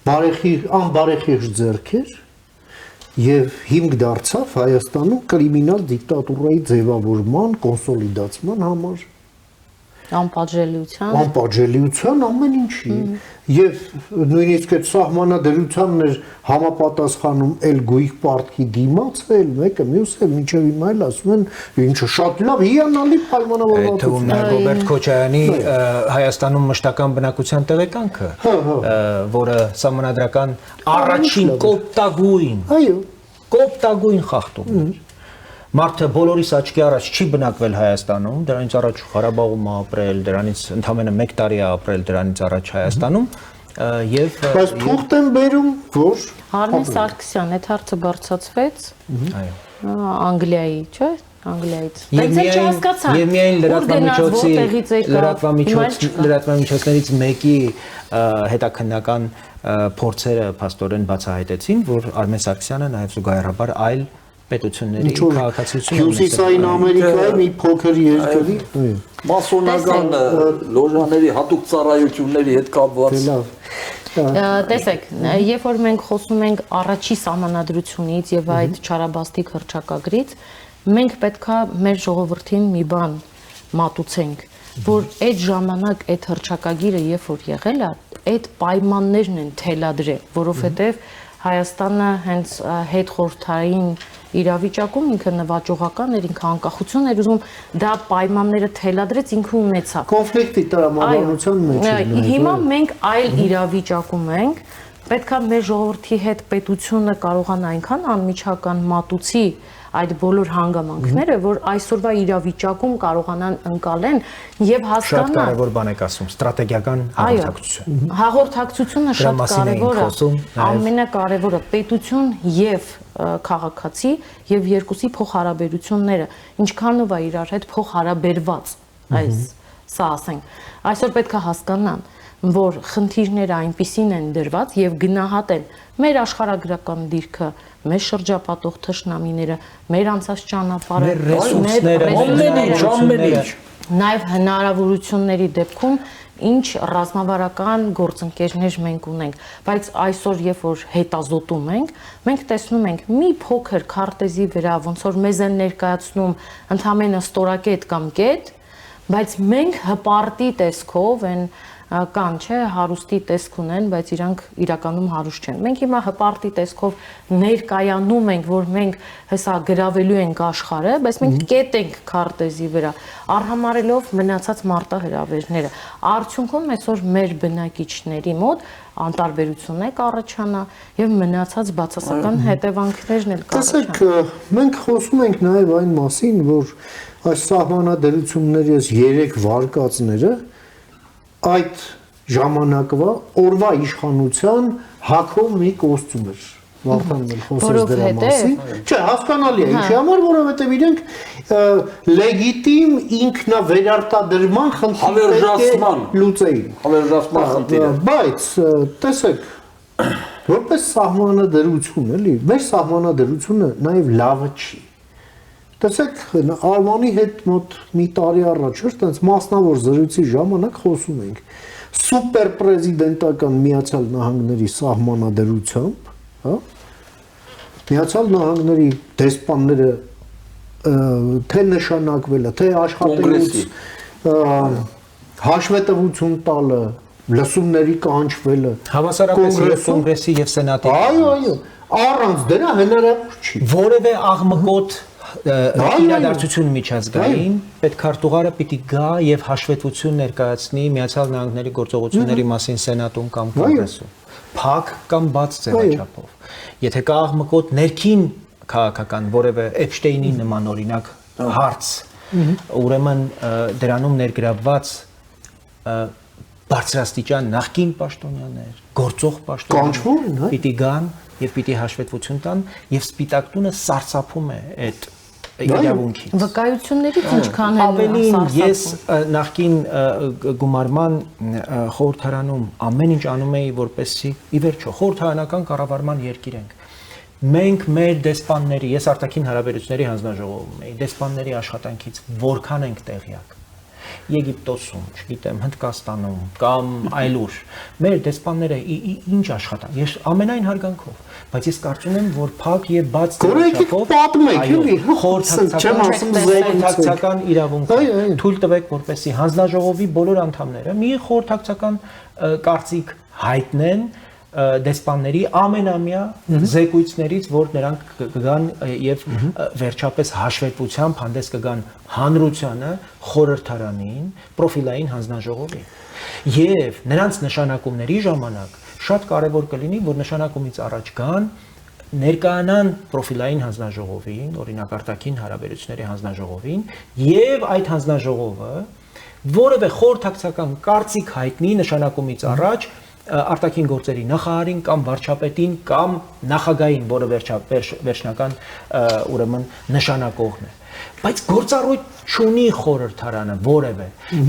անբարեխիղճ ձեռքեր եւ հիմք դարձավ Հայաստանում կրիմինալ դիկտատուրայի ձևավորման, կոնսոլիդացման համար, անպատժելիության ամեն ինչի եւ նույնիսկ այդ սահմանադրությանն էր համապատասխանում էլ գույք պարտքի դիմաց էլ մեկը մյուսը մինչեւ հիմա էլ ասում են ինչը շատ լավ հիանալի պայմանավորվածություն է Ռոբերտ Քոչարյանի Հայաստանում մշտական բնակության տեղեկանքը, որը սահմանադրական առաջին կոպտագույն խախտումն էր, Մարդը բոլորիս աչքի առաջ չի բնակվել Հայաստանում, դրանից առաջ Ղարաբաղում է ապրել, դրանից ընդամենը 1 տարի է ապրել դրանից առաջ Հայաստանում եւ բայց թուղթ են բերում, որ Արմեն Սարգսյան այդ հարցը բարձրացվեց այո Անգլիայի, չէ՞, Անգլիայից։ Եվ միայն լրատվամիջոցներից մեկի հետաքննական փորձերը փաստորեն բացահայտեցին, որ Արմեն Սարգսյանը նաև զուգահեռաբար այլ պետությունների քաղաքացիություն Հյուսիսային Ամերիկայի մի փոքր երկրի մասոնական լոժաների հատուկ ծառայությունների հետ կապված Տեսեք, երբ որ մենք խոսում ենք առաջի սահմանադրությունից եւ այդ չարաբաստիկ հռչակագրից, մենք պետքա մեր ժողովրդին մի բան մատուցենք, որ այդ ժամանակ այդ հռչակագիրը երբ որ եղել է, այդ պայմաններն են թելադրել, որովհետեւ Հայաստանը հենց հետ խորհրդային իրավիճակում ինքը նվաճողական էր, ինքը անկախություն էր ուզում, դա պայմանները թելադրեց, ինքը ունեցավ։ Կոնֆլիկտի տրամաբանության մեջ է։ Հիմա մենք այլ իրավիճակում ենք, պետքա մեր ժողովրդի հետ պետությունը կարողանա այնքան անմիջական մատուցի այդ բոլոր հանգամանքները, որ այսօրվա իրավիճակում կարողանան ընկալեն եւ հասկանան։ Շատ կարեւոր բան եք ասում, ստրատեգիական հաղորդակցություն։ Հաղորդակցությունը շատ կարեւոր է։ Ամենակարևորը պետություն եւ քաղաքացի եւ երկուսի փոխհարաբերությունները, ինչքանով է իրար հետ փոխհարաբերված այս սա ասենք։ Այսօր պետք է հասկանան, որ խնդիրները այնպիսին են դրված եւ գնահատեն մեր աշխարհագրական դիրքը, մեր շրջապատող թշնամիները, մեր անցած ճանապարհը, մեր ռեսուրսները, նաեւ հնարավորությունների դեպքում ինչ ռազմավարական գործընկերներ մենք ունենք, բայց այսօր երբ որ հետազոտում ենք, մենք տեսնում ենք մի փոքր քարտեզի վրա ոնց որ մեզ են ներկայացնում ընդհանրապես ստորակետ կամ կետ, բայց մենք հպարտի տեսքով են կան, չէ, հարուստի տեսք ունեն, բայց իրանք իրականում հարուստ չեն։ Մենք հիմա հպարտի տեսքով ներկայանում ենք, որ մենք հեսա գրավելու ենք աշխարհը, բայց մենք կետ ենք քարտեզի վրա, արհամարելով մնացած մարտահրավերները։ Արդյունքում այսօր մեր բնակիչների մոտ անտարբերություն է կառաջանա եւ մնացած բացասական հետևանքներն էլ կառաջանան։ Տեսեք, մենք խոսում ենք նաեւ այն մասին, որ այս սահմանադրությունների այս 3 վարկածները այդ ժամանակվա օրվա իշխանության հակով մի կոստյում էր Վարդանն խոսեց դրա մասին։ Չէ, հասկանալի է, ինչի համար, որովհետև իրենք լեգիտիմ ինքնավերարտադրման խնդիրներ լուծեին։ Հավերժացման խնդիրը։ Բայց տեսեք, որպես սահմանադրություն, էլի, մեր սահմանադրությունը նաև լավը չի։ Տեսեք, Արմանի հետ մոտ մի տարի առաջ էր, տենց մասնավոր զրույցի ժամանակ խոսում ենք սուպեր պրեզիդենտական Միացյալ Նահանգների սահմանադրությամբ, հա? Միացյալ Նահանգների դեսպանները թե նշանակվելը, թե աշխատելուց հաշվետվություն տալը, լսումների կանչվելը, հավասարապես կոնգրեսի եւ սենատի։ Այո, առանց դրա հնարավոր չի։ Որևէ աղմկոտ իրադարձություն միջազգային պետքարտուղարը պիտի գա եւ հաշվետվություն ներկայացնի Միացյալ Նահանգների գործողությունների մասին սենատում կամ կոնգրեսում։ Փակ կամ բաց ձևաչափով։ Եթե կա աղմկոտ ներքին քաղաքական որևէ Էփշտեյնի նման օրինակ հարց, ուրեմն դրանում ներգրավված բարձրաստիճան նախկին պաշտոնյաներ, գործող պաշտոնյաներ պիտի գան եւ պիտի հաշվետվություն տան եւ սպիտակ տունը սարսափում է այդ իրավունքից։ Վկայություններից ինչքան են ավելին ես նախկին գումարման խորհրդարանում ամեն ինչ անում էի որպեսզի ի վերջո խորհրդարանական կառավարման երկիր ենք։ Մենք մեր դեսպանների, ես արտաքին հարաբերությունների հանձնաժողովում էի, դեսպանների աշխատանքից որքան ենք տեղյակ։ Եգիպտոսում, չգիտեմ, Հնդկաստանում կամ այլուր մեր դեսպանները ինչ աշխատան։ Ես ամենայն հարգանքով, բայց ես կարծում եմ, որ փակ եւ բաց ձևաչափով պատմեք, խորհրդակցական իրավունք թույլ տվեք, որպեսզի հանձնաժողովի բոլոր անդամները մի խորհրդակցական կարծիք հայտնեն դեսպանների ամենամյա զեկույցներից, որ նրանք կգան եւ վերջապես հաշվետվությամբ հանդես կգան հանրությանը, խորհրդարանին, պրոֆիլային հանձնաժողովին։ Եվ նրանց նշանակումների ժամանակ շատ կարևոր կլինի, որ նշանակումից առաջ գան ներկայանան պրոֆիլային հանձնաժողովին, օրինակ արտաքին հարաբերությունների հանձնաժողովին, եւ այդ հանձնաժողովը որևէ խորհրդակցական կարծիք հայտնի նշանակումից առաջ արտաքին գործերի նախարարին կամ վարչապետին կամ նախագահին, որը վերջնական ուրեմն նշանակողն է։ Բայց գործառույթ չունի խորհրդարանը որևէ։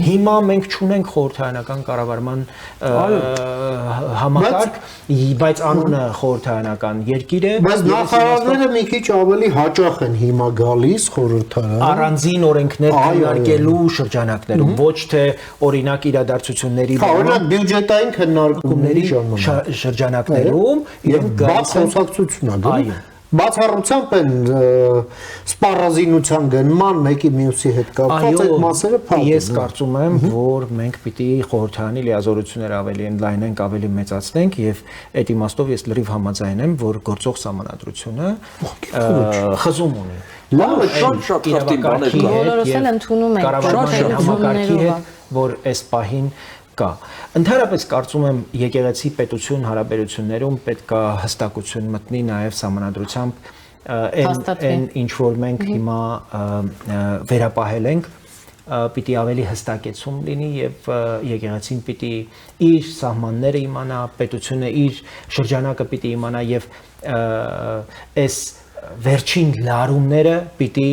Հիմա մենք չունենք խորհրդարանական կառավարման համակարգ, բայց անունը խորհրդարանական երկիր է։ Բայց նախարարները մի քիչ ավելի հաճախ են հիմա գալիս խորհրդարան։ Առանձին օրենքներ քննարկելու շրջանակներում, ոչ թե օրինակ իրադարձությունների օրինակ բյուջետային քննարկումների շրջանակներում իրենք բաց խոսակցություն է գնում։ Բացառությամբ են սպառազինության գնման մեկի մյուսի հետ կապված այդ մասերը փակ են։ Ես կարծում եմ, որ մենք պիտի խորհրդարանի լիազորությունները ավելի ընդլայնենք, ավելի մեծացնենք եւ այդ իմաստով ես լրիվ համաձայն եմ, որ գործող սահմանադրությունը խզում ունի։ Լավ, շատ խախտին բաներ կա։ Բոլորս էլ ընդունում ենք կառավարության համակարգի հետ, որ այս պահին կա։ Ընդհանրապես կարծում եմ եկեղեցի պետություն հարաբերություններում պետք է հստակություն մտնի նաև սահմանադրությամբ այն ինչ որ մենք հիմա վերապահել ենք պիտի ավելի հստակեցում լինի եւ եկեղեցին պիտի իր սահմանները իմանա, պետությունը իր շրջանակը պիտի իմանա եւ այս վերջին լարումները պիտի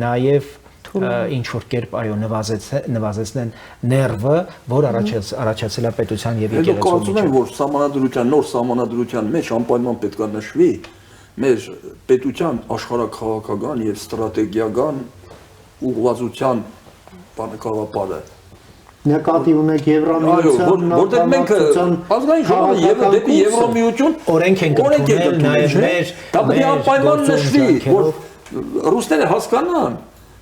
նաև ինչ որ կերպ այո նվազեցնեն ներվը, որ առաջացել է պետության եւ եկեղեցու միջեւ։ Կարծում եմ, որ սահմանադրության նոր սահմանադրության մեջ անպայման պետք է նշվի մեր պետության աշխարհաքաղաքական եւ ստրատեգիական ուղղվածության բանակավապարը։ Նկատի ունեք Եվրամիության, որտեղ մենք ազգային ժողովը եւ դեպի Եվրամիություն օրենք ենք ընդունել նաեւ մեր դա պետք է անպայման նշվի, որ ռուսները հասկանան,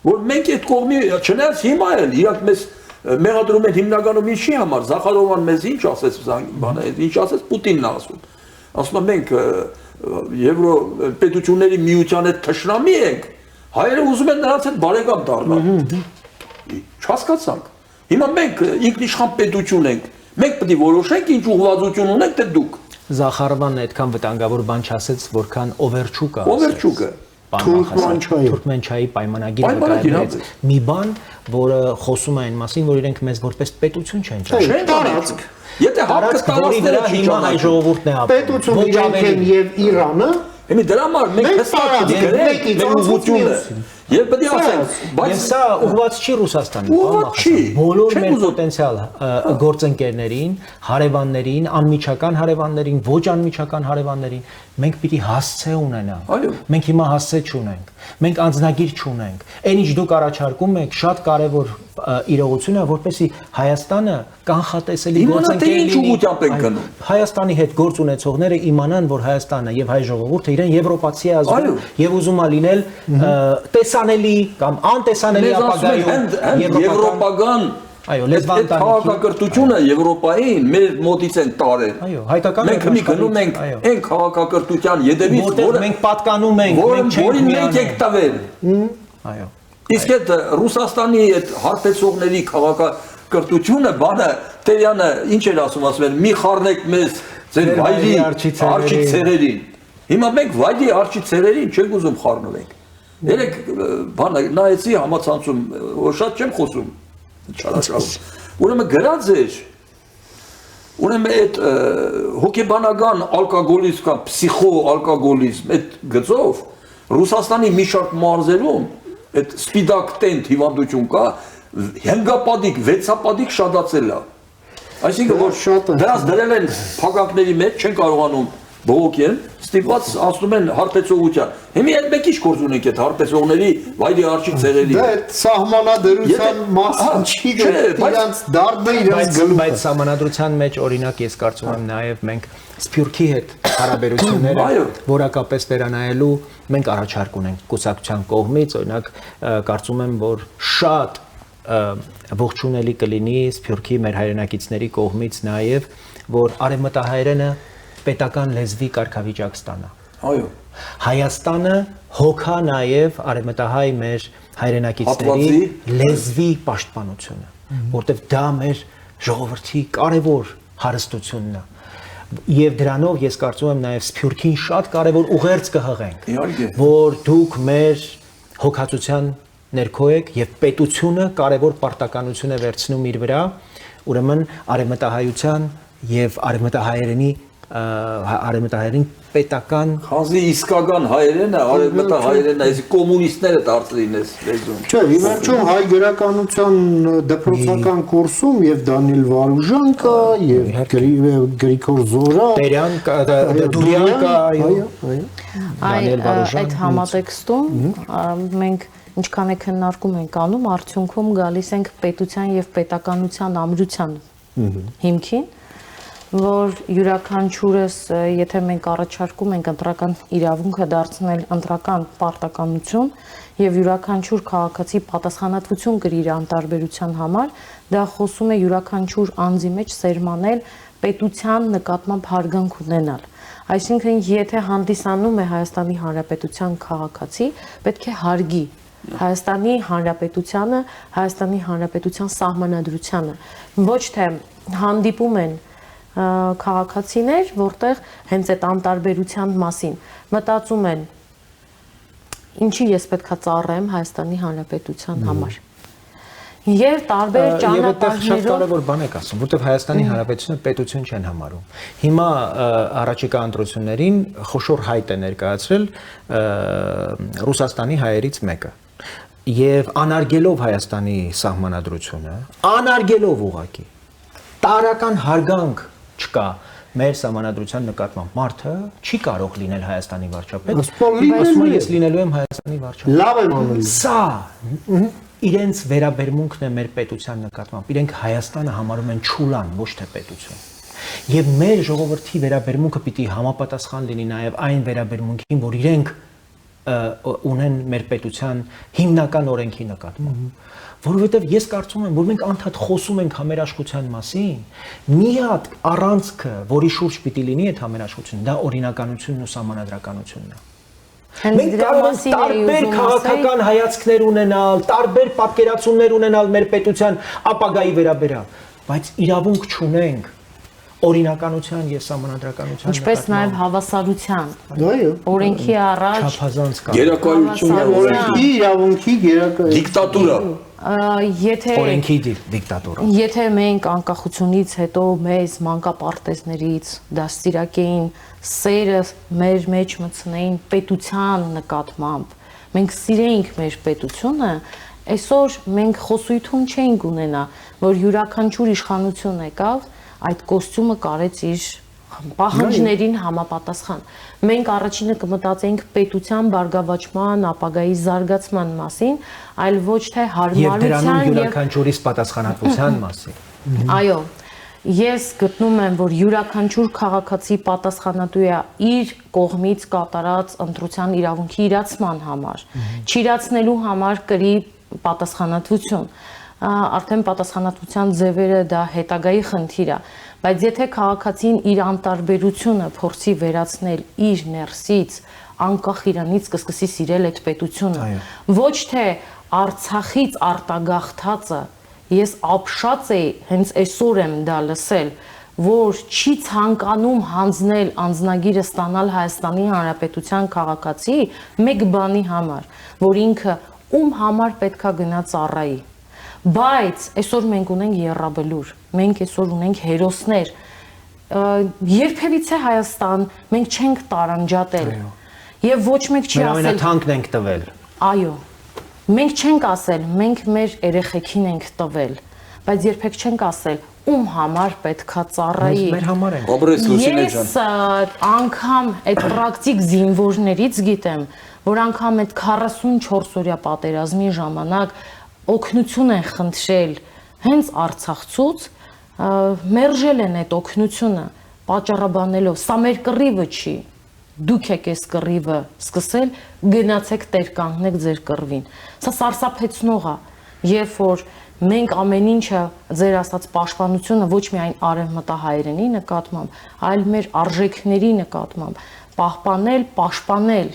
որ մենք այդ կողմի չնայած հիմա էլ իրանք մեզ մեղադրում են հիմնականում ինչի համար Զախարովան մեզ ինչ ասեց բանը ինչ ասեց Պուտինն ասում ասում մենք Եվրո պետությունների միության հետ թշնամի ենք հայերը ուզում են նրանց հետ բարեկամ դառնալ չհասկացանք հիմա մենք ինքնիշխան պետություն ենք մենք պետք է որոշենք ինչ ուղղվածություն ունենք թե դուք Զախարովան այդքան վտանգավոր բան չասեց որքան Օվերչուկը Թուրքմենչայի պայմանագիրը վկայեց մի բան, որը խոսում է այն մասին, որ իրենք մեզ որպես պետություն չեն ճանաչում։ Եթե հարկը տարածքները հիմա հայ ժողովուրդն է ապրում։ Պետությունը իրենք եւ Իրանը, իմի դրա համար մենք հստակ գրենք մեր ուղղությունը։ Եվ պետք է ասենք, բայց սա ուղղված չի Ռուսաստանին, բոլոր մեր պոտենցիալ գործընկերներին, հարևաններին, անմիջական հարևաններին, ոչ անմիջական հարևաններին մենք պիտի հասցե ունենանք։ Մենք հիմա հասցե չունենք։ Մենք անձնագիր չունենք։ Այն ինչ դուք առաջարկում եք, շատ կարևոր իրողություն է, որպեսզի Հայաստանը կանխատեսելի գործընկեր լինի։ Հայաստանի հետ գործ ունեցողները իմանան, որ Հայաստանը եւ հայ ժողովուրդը իրեն եվրոպացի է ազգում եւ ուզում է լինել տեսանելի կամ անտեսանելի ապագայում եվրոպական այո լեզվան քաղաքակրթությունը Եվրոպային մեր մոտից են տարել այո հայկական մենք մի գնում ենք այն քաղաքակրթության յետևից որտեղ մենք պատկանում ենք որին մենք եք տվել այո իսկ այդ Ռուսաստանի այդ հարբեցողների քաղաքակրթությունը բանը Տերյանը ինչ էր ասում մի խառնեք մեզ ձեր վայրի արջի ցերերին հիմա մենք վայրի արջի ցերերին չենք ուզում խառնվենք երեք բանը նայեցի համացանցում շատ չեմ խոսում չարաշահում ուրեմն գրած էր ուրեմն այդ հոգեբանական ալկոգոլիզմ կամ փսիխոալկոգոլիզմ այդ գծով Ռուսաստանի մի շարք մարզերում այդ սպիդակ տենտ հիվանդություն կա հենգապադիկ վեցապադիկ շատացել է այսինքն որ դրանց դրել են փակակների մեջ չեն կարողանում բողոքեն ստիպված ասում են հարբեցողության հիմա այդ մեկի գործ ունենք այդ հարբեցողների վայրի արջի ցեղերի դա սահմանադրության մասն չի դրանց դարբը իրենց գլուխը բայց սահմանադրության մեջ օրինակ ես կարծում եմ նաև մենք Սփյուռքի հետ հարաբերությունները որակապես վերանայելու մենք առաջարկ ունենք կուսակցության կողմից օրինակ կարծում եմ որ շատ ողջունելի կլինի Սփյուռքի մեր հայրենակիցների կողմից նաև որ արևմտահայերենը պետական լեզվի կարգավիճակ ստանա։ Այո։ Հայաստանը հոգա նաև արևմտահայ մեր հայրենակիցների լեզվի պաշտպանությունը, որտեղ դա մեր ժողովրդի կարևոր հարստությունն է։ Եվ դրանով ես կարծում եմ նաև Սփյուռքին շատ կարևոր ուղերձ կհղենք, Իհարկե։ որ դուք մեր հոգացության ներքո եք եւ պետությունը կարևոր պարտականություն է վերցնում իր վրա, ուրեմն արևմտահայության եւ արևմտահայերին պետական Խազի իսկական հայերենը, արևմտահայերենը, այս կոմունիստները դարձրին այս լեզուն։ Չէ, ի վերջո հայ գրականության դպրոցական կուրսում եւ Դանիել Վարուժան կա, եւ Գրիգոր Զորա, Տերյան կա, Դուրյան կա, այո։ Այդ համատեքստում մենք ինչքան է քննարկում ենք անում, արդյունքում գալիս ենք պետության եւ պետականության ամրության հիմքին, որ յուրաքանչյուրս, եթե մենք առաջարկում ենք ընտրական իրավունքը դարձնել ընտրական պարտականություն եւ յուրաքանչյուր քաղաքացի պատասխանատվություն կրի իր անտարբերության համար, դա խոսում է յուրաքանչյուր անձի մեջ սերմանել պետության նկատմամբ հարգանք ունենալ։ Այսինքն, եթե հանդիսանում է Հայաստանի Հանրապետության քաղաքացի, պետք է հարգի Հայաստանի Հանրապետությանը, Հայաստանի Հանրապետության սահմանադրությանը, ոչ թե հանդիպում են քաղաքացիներ, որտեղ հենց այդ անտարբերության մասին մտածում են, ինչի ես պետքա ծառայեմ Հայաստանի Հանրապետության համար։ Եվ տարբեր ճանապարհներով շատ կարևոր բան եք ասում, որտեղ Հայաստանի Հանրապետությունը պետություն չեն համարում։ Հիմա առաջիկա ընտրություններին խոշոր հայտ է ներկայացրել Ռուսաստանի հայերից մեկը։ Եվ անարգելով Հայաստանի սահմանադրությունը, անարգելով ուղղակի, տարական հարգանք չկա մեր սահմանադրության նկատմամբ, մարդը չի կարող լինել Հայաստանի վարչապետ, ասում է ես լինելու եմ Հայաստանի վարչապետ։ Լավ եմ անել։ Սա իրենց վերաբերմունքն է մեր պետության նկատմամբ, իրենք Հայաստանը համարում են ճուլան, ոչ թե պետություն։ Եվ մեր ժողովրդի վերաբերմունքը պիտի համապատասխան լինի նաև այն վերաբերմունքին, որ իրենք ունեն մեր պետության հիմնական օրենքի նկատմամբ, որովհետև ես կարծում եմ, որ մենք անդադ խոսում ենք համերաշխության մասին, մի հատ առանցքը, որի շուրջ պիտի լինի այդ համերաշխությունը, դա օրինականությունն ու սահմանադրականությունն է։ Մենք կարող ենք տարբեր քաղաքական հայացքներ ունենալ, տարբեր պատկերացումներ ունենալ մեր պետության ապագայի վերաբերյալ, բայց իրավունք չունենք օրինականության եւ սահմանադրականության ինչպես նաեւ հավասարության Այո, օրենքի առաջ չափազանց կա Գերակայություն եւ օրենքի իրավունքի գերակայություն։ դիկտատուրա։ Եթե օրենքի դիկտատուրա։ Եթե մենք անկախությունից հետո մեզ մանկապարտեզներից դաստիարակեին սերը մեր մեջ մտցնեին պետության նկատմամբ, մենք սիրեինք մեր պետությունը, այսօր մենք խոսույթում չենք ունենա, որ յուրաքանչյուր իշխանություն եկավ այդ կոստյումը կարեց իր պահանջներին համապատասխան։ Մենք առաջինը կմտածեինք պետության բարգավաճման, ապագայի զարգացման մասին, այլ ոչ թե Եվ դրանում հարմարության յուրաքանչյուրիս պատասխանատվության մասին։ Այո, ես գտնում եմ, որ յուրաքանչյուր քաղաքացի պատասխանատու է իր կողմից կատարած ընտրության իրավունքի իրացման համար, չիրացնելու համար կրի պատասխանատվություն։ Արդեն պատասխանատվության ձևերը դա հետագայի խնդիր է, բայց եթե քաղաքացին իր անտարբերությունը փորձի վերացնել իր ներսից, անկախ իրանից կսկսի սիրել այդ պետությունը, ոչ թե Արցախից արտագաղթածը, ես ապշած էի, հենց այսօր եմ դա լսել, որ չի ցանկանում հանձնել անձնագիրը ստանալ Հայաստանի Հանրապետության քաղաքացի մեկ բանի համար, որ ինքը ում համար պետքա գնա ծառայի։ Բայց այսօր մենք ունենք եռաբլուր, մենք այսօր ունենք հերոսներ, երբևիցե Հայաստան մենք չենք տարանջատել եւ ոչ մեկ չի Մեր ասել ամենաթանկն ենք տվել։ այո, մենք չենք ասել, մենք մեր երեխեքին ենք տվել, բայց երբեք չենք ասել ում համար պետքա ծառայի։ Մեր համար ենք։ Օբրես Լուսինե ջան։ Ես անգամ այդ պրակտիկ զինվորներից գիտեմ, որ անգամ այդ 44 օրյա պատերազմի ժամանակ օգնություն են խնդրել հենց Արցախցուց, մերժել են այդ օգնությունը, պատճառաբանելով, սա մեր կռիվը չի, դուք եք այս կռիվը սկսել, գնացեք տեր կանգնեք ձեր կռվին։ Սա սարսափեցնող է, երբ որ մենք ամեն ինչը ձեր ասած պաշտպանությունը ոչ միայն արևմտահայերենի նկատմամբ, այլ մեր արժեքների նկատմամբ, պահպանել, պաշտպանել,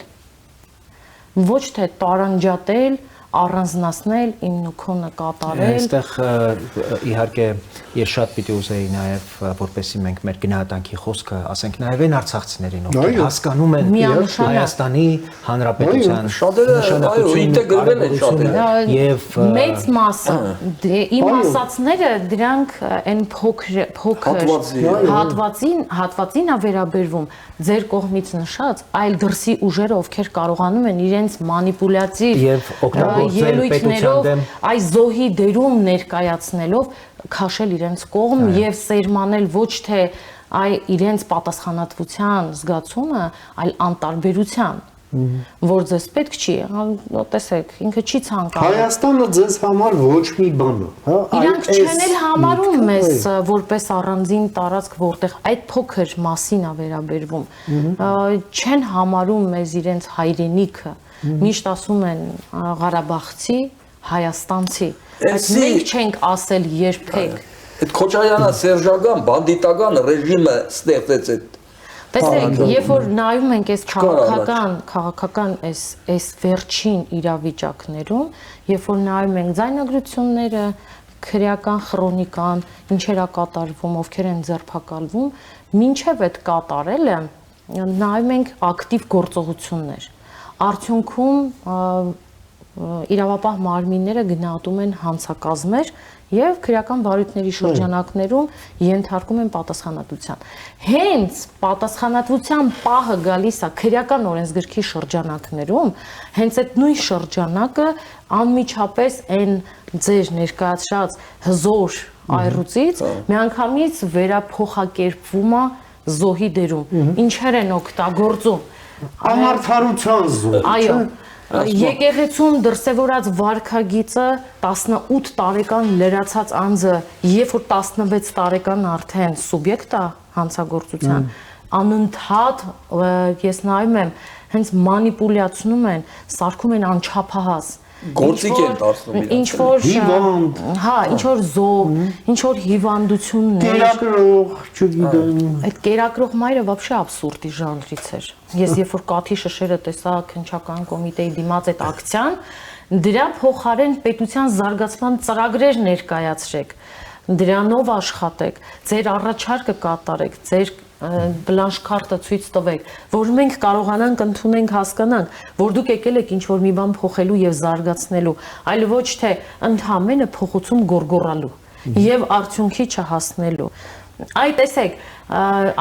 ոչ թե տարանջատել, առանձնացնել, իմ նուքոնը կատարել։ Այստեղ իհարկե ես շատ պիտի ուզեի նաև որպեսզի մենք մեր գնահատանքի խոսքը ասենք նաև այն արցախցիներին, ովքեր հասկանում են Հայաստանի Հանրապետության ինտեգրվել են շատերը եւ մեծ մասը իմ ասածները դրանք այն փոքր հատվածին է վերաբերվում ձեր կողմից նշած, այլ դրսի ուժերը, ովքեր կարողանում են իրենց մանիպուլյատիվ եւ օգտագործել պետության դեմ այս զոհի դերում ներկայացնելով քաշել իրենց կողմ եւ սերմանել ոչ թե իրենց պատասխանատվության զգացումը, այլ անտարբերության, որ ձեզ պետք չի, տեսեք, ինքը չի ցանկանում։ Հայաստանը ձեզ համար ոչ մի բան է, հա։ Իրանք չեն էլ համարում մեզ որպես առանձին տարածք, որտեղ այդ փոքր մասին է վերաբերվում։ Չեն համարում մեզ իրենց հայրենիքը, միշտ ասում են Ղարաբաղցի, հայաստանցի։ Բայց մենք չենք ասել երբեք։ Այդ Քոչարյանը սերժական, բանդիտական ռեժիմը ստեղծեց այդ։ Տեսեք, երբ որ նայում ենք այս քաղաքական այս վերջին իրավիճակներում, երբ որ նայում ենք ձայնագրությունները, քրեական քրոնիկան, ինչեր է կատարվում, ովքեր են ձերբակալվում, մինչև այդ կատարելը նայում ենք ակտիվ գործողություններ։ Արդյունքում իրավապահ մարմինները գնահատում են հանցակազմեր եւ քրեական վարույթների շրջանակներում ենթարկում են պատասխանատվության։ Հենց պատասխանատվության պահը գալիս է քրեական օրենսգրքի շրջանակներում, հենց այդ նույն շրջանակը անմիջապես այն ձեր ներկայացրած հզոր այռուցից միանգամից վերափոխակերպվում է զոհի դերում։ Ինչեր են օգտագործում։ Համարդարության զոհ։ Այո։ Եկեղեցում դրսևորած վարքագիծը 18 տարեկան լրացած անձը, երբ որ 16 տարեկան արդեն սուբյեկտ է հանցագործության, անընդհատ ես նայում եմ, հենց մանիպուլյացնում են, սարքում են անչափահաս։ Գործիք են դարձնում իրենց։ Ինչ որ հիվանդ, հա, ինչ որ զոհ, ինչ որ հիվանդություններ, կերակրող, չգիտեմ։ այդ կերակրող մայրը вообще абսուրդի ժանրից էր։ Ես երբ որ Կաթի շշերը տեսա քննչական կոմիտեի դիմաց այդ ակցիան, դրա փոխարեն պետության զարգացման ծրագրեր ներկայացրեք, դրանով աշխատեք, ձեր առաջարկը կատարեք, ձեր բլանշ քարտը ցույց տվեք, որ մենք կարողանանք ընդունենք, հասկանանք, որ դուք եկել եք ինչ-որ մի բան փոխելու եւ զարգացնելու, այլ ոչ թե ընդհանրապես փոխություն գորգորալու եւ արդյունքի չհասնելու։ Այ տեսեք,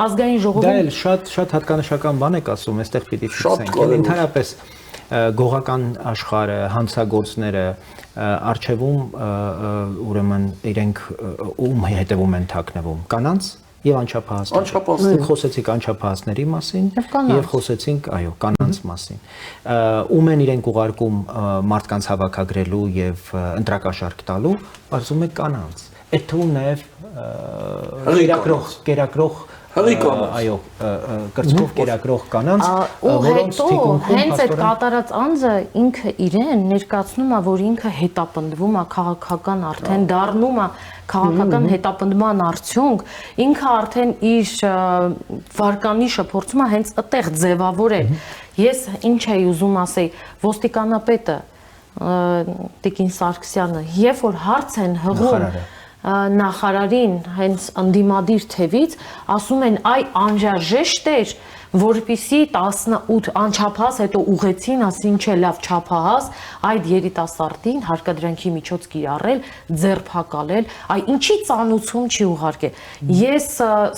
ազգային ժողովում դա էլ շատ հատկանշական բան եք ասում, այստեղ պիտի ֆիքսենք։ Ընդհանրապես գողական աշխարհը, հանցագործները արխիվում ուրեմն իրենք ում հետևում են թաքնվում, կանանց եւ անչափահասներ։ Խոսեցիք անչափահասների մասին եւ խոսեցինք, այո, կանանց մասին։ Ում են իրենք ուղարկում մարդկանց հավաքագրելու եւ ընտրակաշարք տալու, ասում եք կանանց։ Այդ թվում նաեւ կերակրող այո, կրծքով կերակրող կանանց, որոնց թիկունքում հենց այդ կատարած անձը ինքը իրեն ներկայացնում է, որ ինքը հետապնդվում է քաղաքական արդեն դառնում է քաղաքական հետապնդման արդյունք, ինքը արդեն իր վարկանիշը փորձում է հենց այդտեղ ձևավորել։ Ես ինչ էի ուզում ասեի, ոստիկանապետը Տիկին Սարգսյանը, երբ որ հարց են հղում նախարարին հենց ընդդիմադիր թևից, ասում են այ անհրաժեշտ էր, որպիսի 18 անչափահաս հետո ուղեցին, ասին չէ լավ չափահաս, այդ երիտասարդին հարկադրանքի միջոց կիրառել, ձերբակալել, այ ինչի ծանուցում չի ուղարկել։ Ես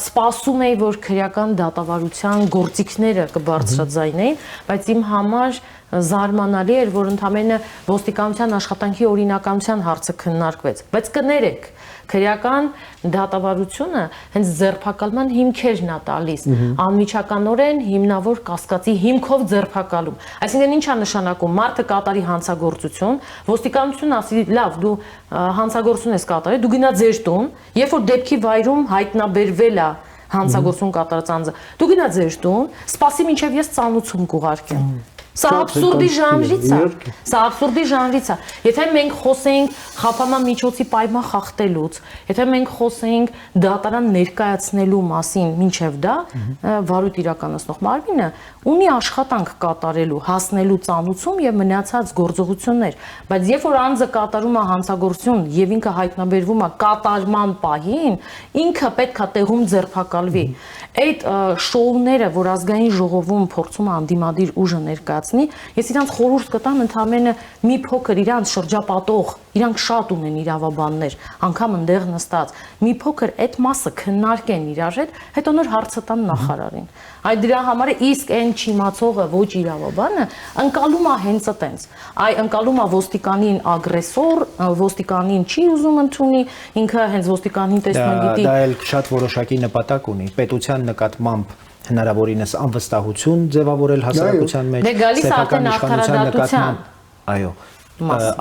սպասում էի, որ քրեական դատավարության գործիքները կբարձրաձայնեին, բայց իմ համար զարմանալի էր, որ ընդամենը ոստիկանության աշխատանքի օրինականության հարցը քննարկվեց, բայց կներեք, քրեական դատավարությունը հենց ձերբակալման հիմքերն է տալիս, անմիջականորեն հիմնավոր կասկածի հիմքով ձերբակալում։ Այսինքն ինչ է նշանակում, մարդը կատարի հանցագործություն, ոստիկանությունը ասի, լավ, դու հանցագործություն ես կատարել, դու գնա ձեր տուն, երբ որ դեպքի վայրում հայտնաբերվել է հանցագործություն կատարած անձը, դու գնա ձեր տուն, սպասի մինչև ես ծանուցում կուղարկեմ։ Սա абսուրդի ժանրից է։ Սա абսուրդի ժանրից է։ Եթե մենք խոսեինք խափանման միջոցի պայման խախտելուց, եթե մենք խոսեինք դատարան ներկայացնելու մասին, մինչև դա վարույթ իրականացնող մարմինը ունի աշխատանք կատարելու, հասնելու ծանուցում եւ մնացած գործողություններ, բայց երբ որ անձը կատարում է հանցագործություն եւ ինքը հայտնաբերվում է կատարման պահին, ինքը պետք է տեղում ձերբակալվի։ Այդ շոուները, որ ազգային ժողովում փորձում է անդիմադիր ուժը ներկայացնի, ես իրանց խորհուրդ կտամ ընդամենը մի փոքր իրանց շրջապատող, իրանք շատ ունեն իրավաբաններ, անգամ ընդեղ նստած, մի փոքր այդ մասը քննարկեն իրար հետ, հետո նոր հարցը տան նախարարին։ Այդ դրա համար իսկ այն չիմացողը ոչ իրավաբանը ընկալում է հենց այտենց։ Այ ընկալում է ոստիկանին ագրեսոր, ոստիկանին չի ուզում ընդունի, ինքը հենց ոստիկանին տեսնում գիտի։ Դա էլ շատ որոշակի նպատակ ունի։ Պետության նկատմամբ հնարավորինս անվստահություն ձևավորել հասարակության մեջ, սեփական իշխանության նկատմամբ, այո,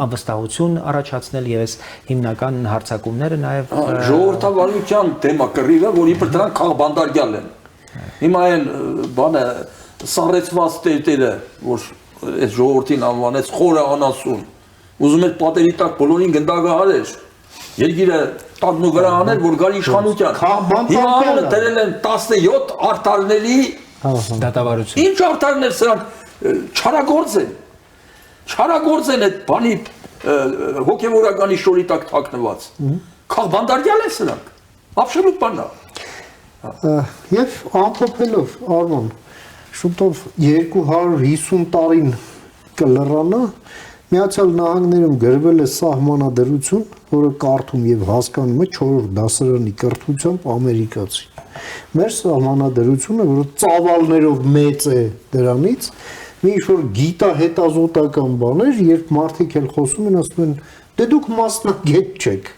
անվստահություն առաջացնել եւ այս հիմնական հարցակումները նաեւ ժողովրդավարության թեմա կռիվը, որ իբր դրանք քաղբանդարգյալ են։ Հիմա այն բանը սառեցված տերտերը, որ այս ժողովրդին անվանեց խորը անասուն, ուզում էր պատերի տակ բոլորին գնդակահարեր, երկիրը տակն ու վրա աներ, որ գար իշխանության։ Հիմա անունը դրել են 17 արդարների դատավարություն։ Ինչ արդարներ սրանք չարագործ են։ Չարագործ են այդ բանի հոգևորականի շորի տակ թաքնված։ Քաղբանդարգյալ են սրանք։ Աբսոլյուտ բան է։ Եվ ամփոփելով Արման, շուտով 250 տարին կլռանա, Միացյալ Նահանգներում գրվել է սահմանադրություն, որը կարդում եւ հասկանում է 4-րդ դասարանի կրթությամբ ամերիկացի։ Մեր սահմանադրությունը, որը ծավալներով մեծ է դրանից, մի ինչ-որ գիտահետազոտական բաներ, երբ մարդիկ էլ խոսում են, ասում են, դե դուք մասնագետ չեք։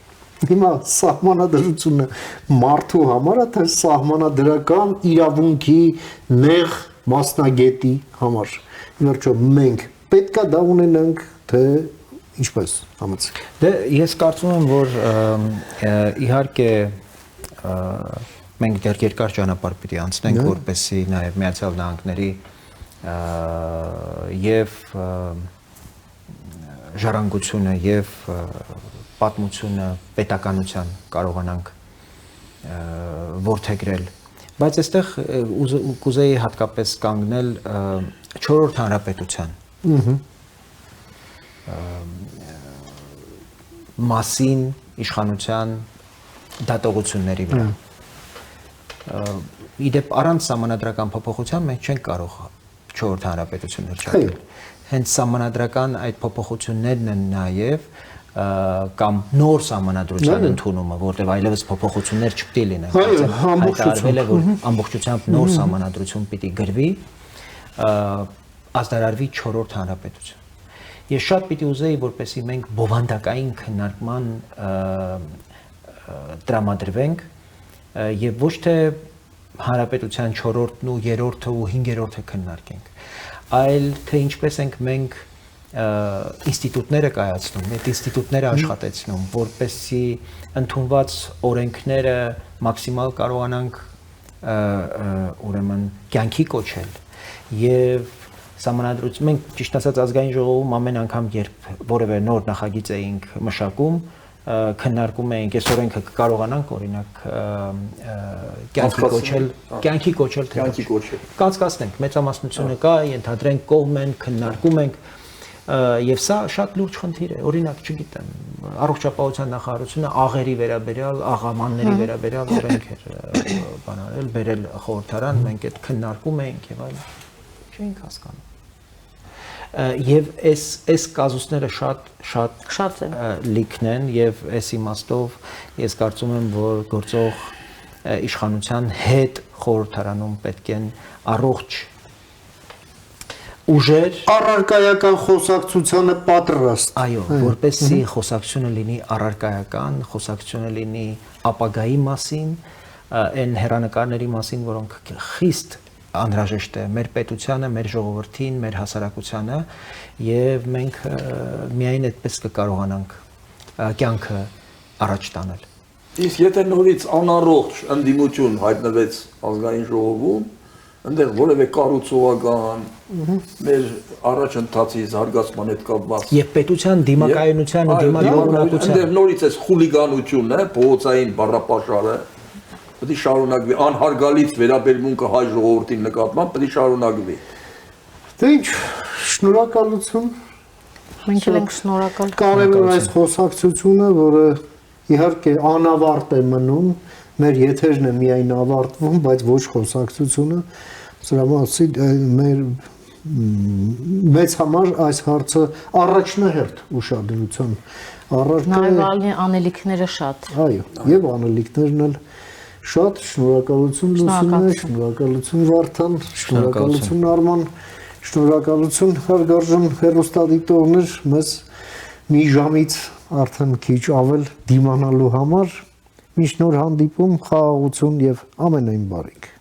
Հիմա սահմանադրությունը մարդու համար է, թե սահմանադրական իրավունքի նեղ մասնագետի համար։ Վերջո մենք պետքա դա ունենանք, թե ինչպես համեցեք։ Դե ես կարծում եմ, որ իհարկե մենք դեռ երկար ճանապարհ պիտի անցնենք, որպեսզի նաև Միացյալ Նահանգների եւ ժառանգությունը եւ պատմությունը պետականության կարողանանք որդեգրել, բայց այստեղ կուզեի հատկապես կանգնել 4-րդ հանրապետության մասին իշխանության դատողությունների վրա։ Իդեպ առանց սահմանադրական փոփոխության մենք չենք կարող 4-րդ հանրապետություն հռչակել։ Հենց սահմանադրական այդ փոփոխություններն են նաև կամ նոր սահմանադրության ընդունումը, որտեղ այլևս փոփոխություններ չպիտի լինեն։ Հայտարարվել է, որ ամբողջությամբ նոր սահմանադրություն պիտի գրվի, ազդարարվի 4-րդ հանրապետություն։ Ես շատ պիտի ուզեի, որպեսզի մենք բովանդակային քննարկման տրամադրվենք եւ ոչ թե հանրապետության 4-րդն ու 3-րդը ու 5-րդը քննարկենք, այլ թե ինչպես ենք մենք ինստիտուտները կայացնում, այդ ինստիտուտները աշխատեցնում, որպեսզի ընդունված օրենքները մաքսիմալ կարողանանք ուրեմն կյանքի կոչել եւ սահմանադրություն մենք ճիշտ ասած ազգային ժողովում ամեն անգամ երբ որևէ նոր նախագիծ էինք մշակում քննարկում էինք այս օրենքը կարողանանք օրինակ կյանքի կոչել կանցկացնենք մեծամասնությունը կա ենթադրենք կողմ են քննարկում ենք եւ սա շատ լուրջ խնդիր է օրինակ չգիտեմ առողջապահության նախարարությունը աղերի վերաբերյալ աղամանների վերաբերյալ օրենք էր բանարել բերել խորհրդարան մենք այդ քննարկում էինք եւ այլն չենք հասկանում եւ այս կազուսները շատ լիքն են եւ այս իմաստով ես կարծում եմ որ գործող իշխանության հետ խորհրդարանում պետք են առողջ ուժեր առարկայական խոսակցությանը պատրաստ այո որպեսզի խոսակցությունը լինի առարկայական խոսակցությունը լինի ապագայի մասին այն հերանեկարների մասին որոնք խիստ անհրաժեշտ է մեր պետությանը, մեր ժողովրդին, մեր հասարակությանը եւ մենք միայն այդպես կկարողանանք կյանքը առաջ տանել։ Իսկ եթե նորից անառողջ ընդդիմություն հայտնվեց ազգային ժողովում, այնտեղ որևէ կառուցողական մեր առաջընթացի զարգացման հետ կապված Եվ պետության դիմակայունության ու դիմադրողության այնտեղ նորից էս խուլիգանությունն է, փողոցային բառապաշարը պետք է շարունակվի, անհարգալից վերաբերմունքը հայ ժողովրդի նկատմամբ պետք է շարունակվի։ Դե ինչ, շնորհակալություն։ Մենք էլ ենք շնորհակալ։ Կարևոր այս խոսակցությունը, որը իհարկե անավարտ է մնում, մեր եթերն է միայն ավարտվում, բայց ոչ խոսակցությունը, սրա մասին մեր մեծ համար այս հարցը առաջնահերթ ուշադրության առարկա է։ Նաև անելիքները շատ։ Այո, եւ անելիքներն էլ շատ շնորհակալություն Լուսինե, շնորհակալություն Վարդան, շնորհակալություն Արման, շնորհակալություն հարգարժան հեռուստադիտողներ մեզ մի ժամից արդեն քիչ ավել դիմանալու համար։ Մինչ նոր հանդիպում, խաղաղություն եւ ամենայն բարիք։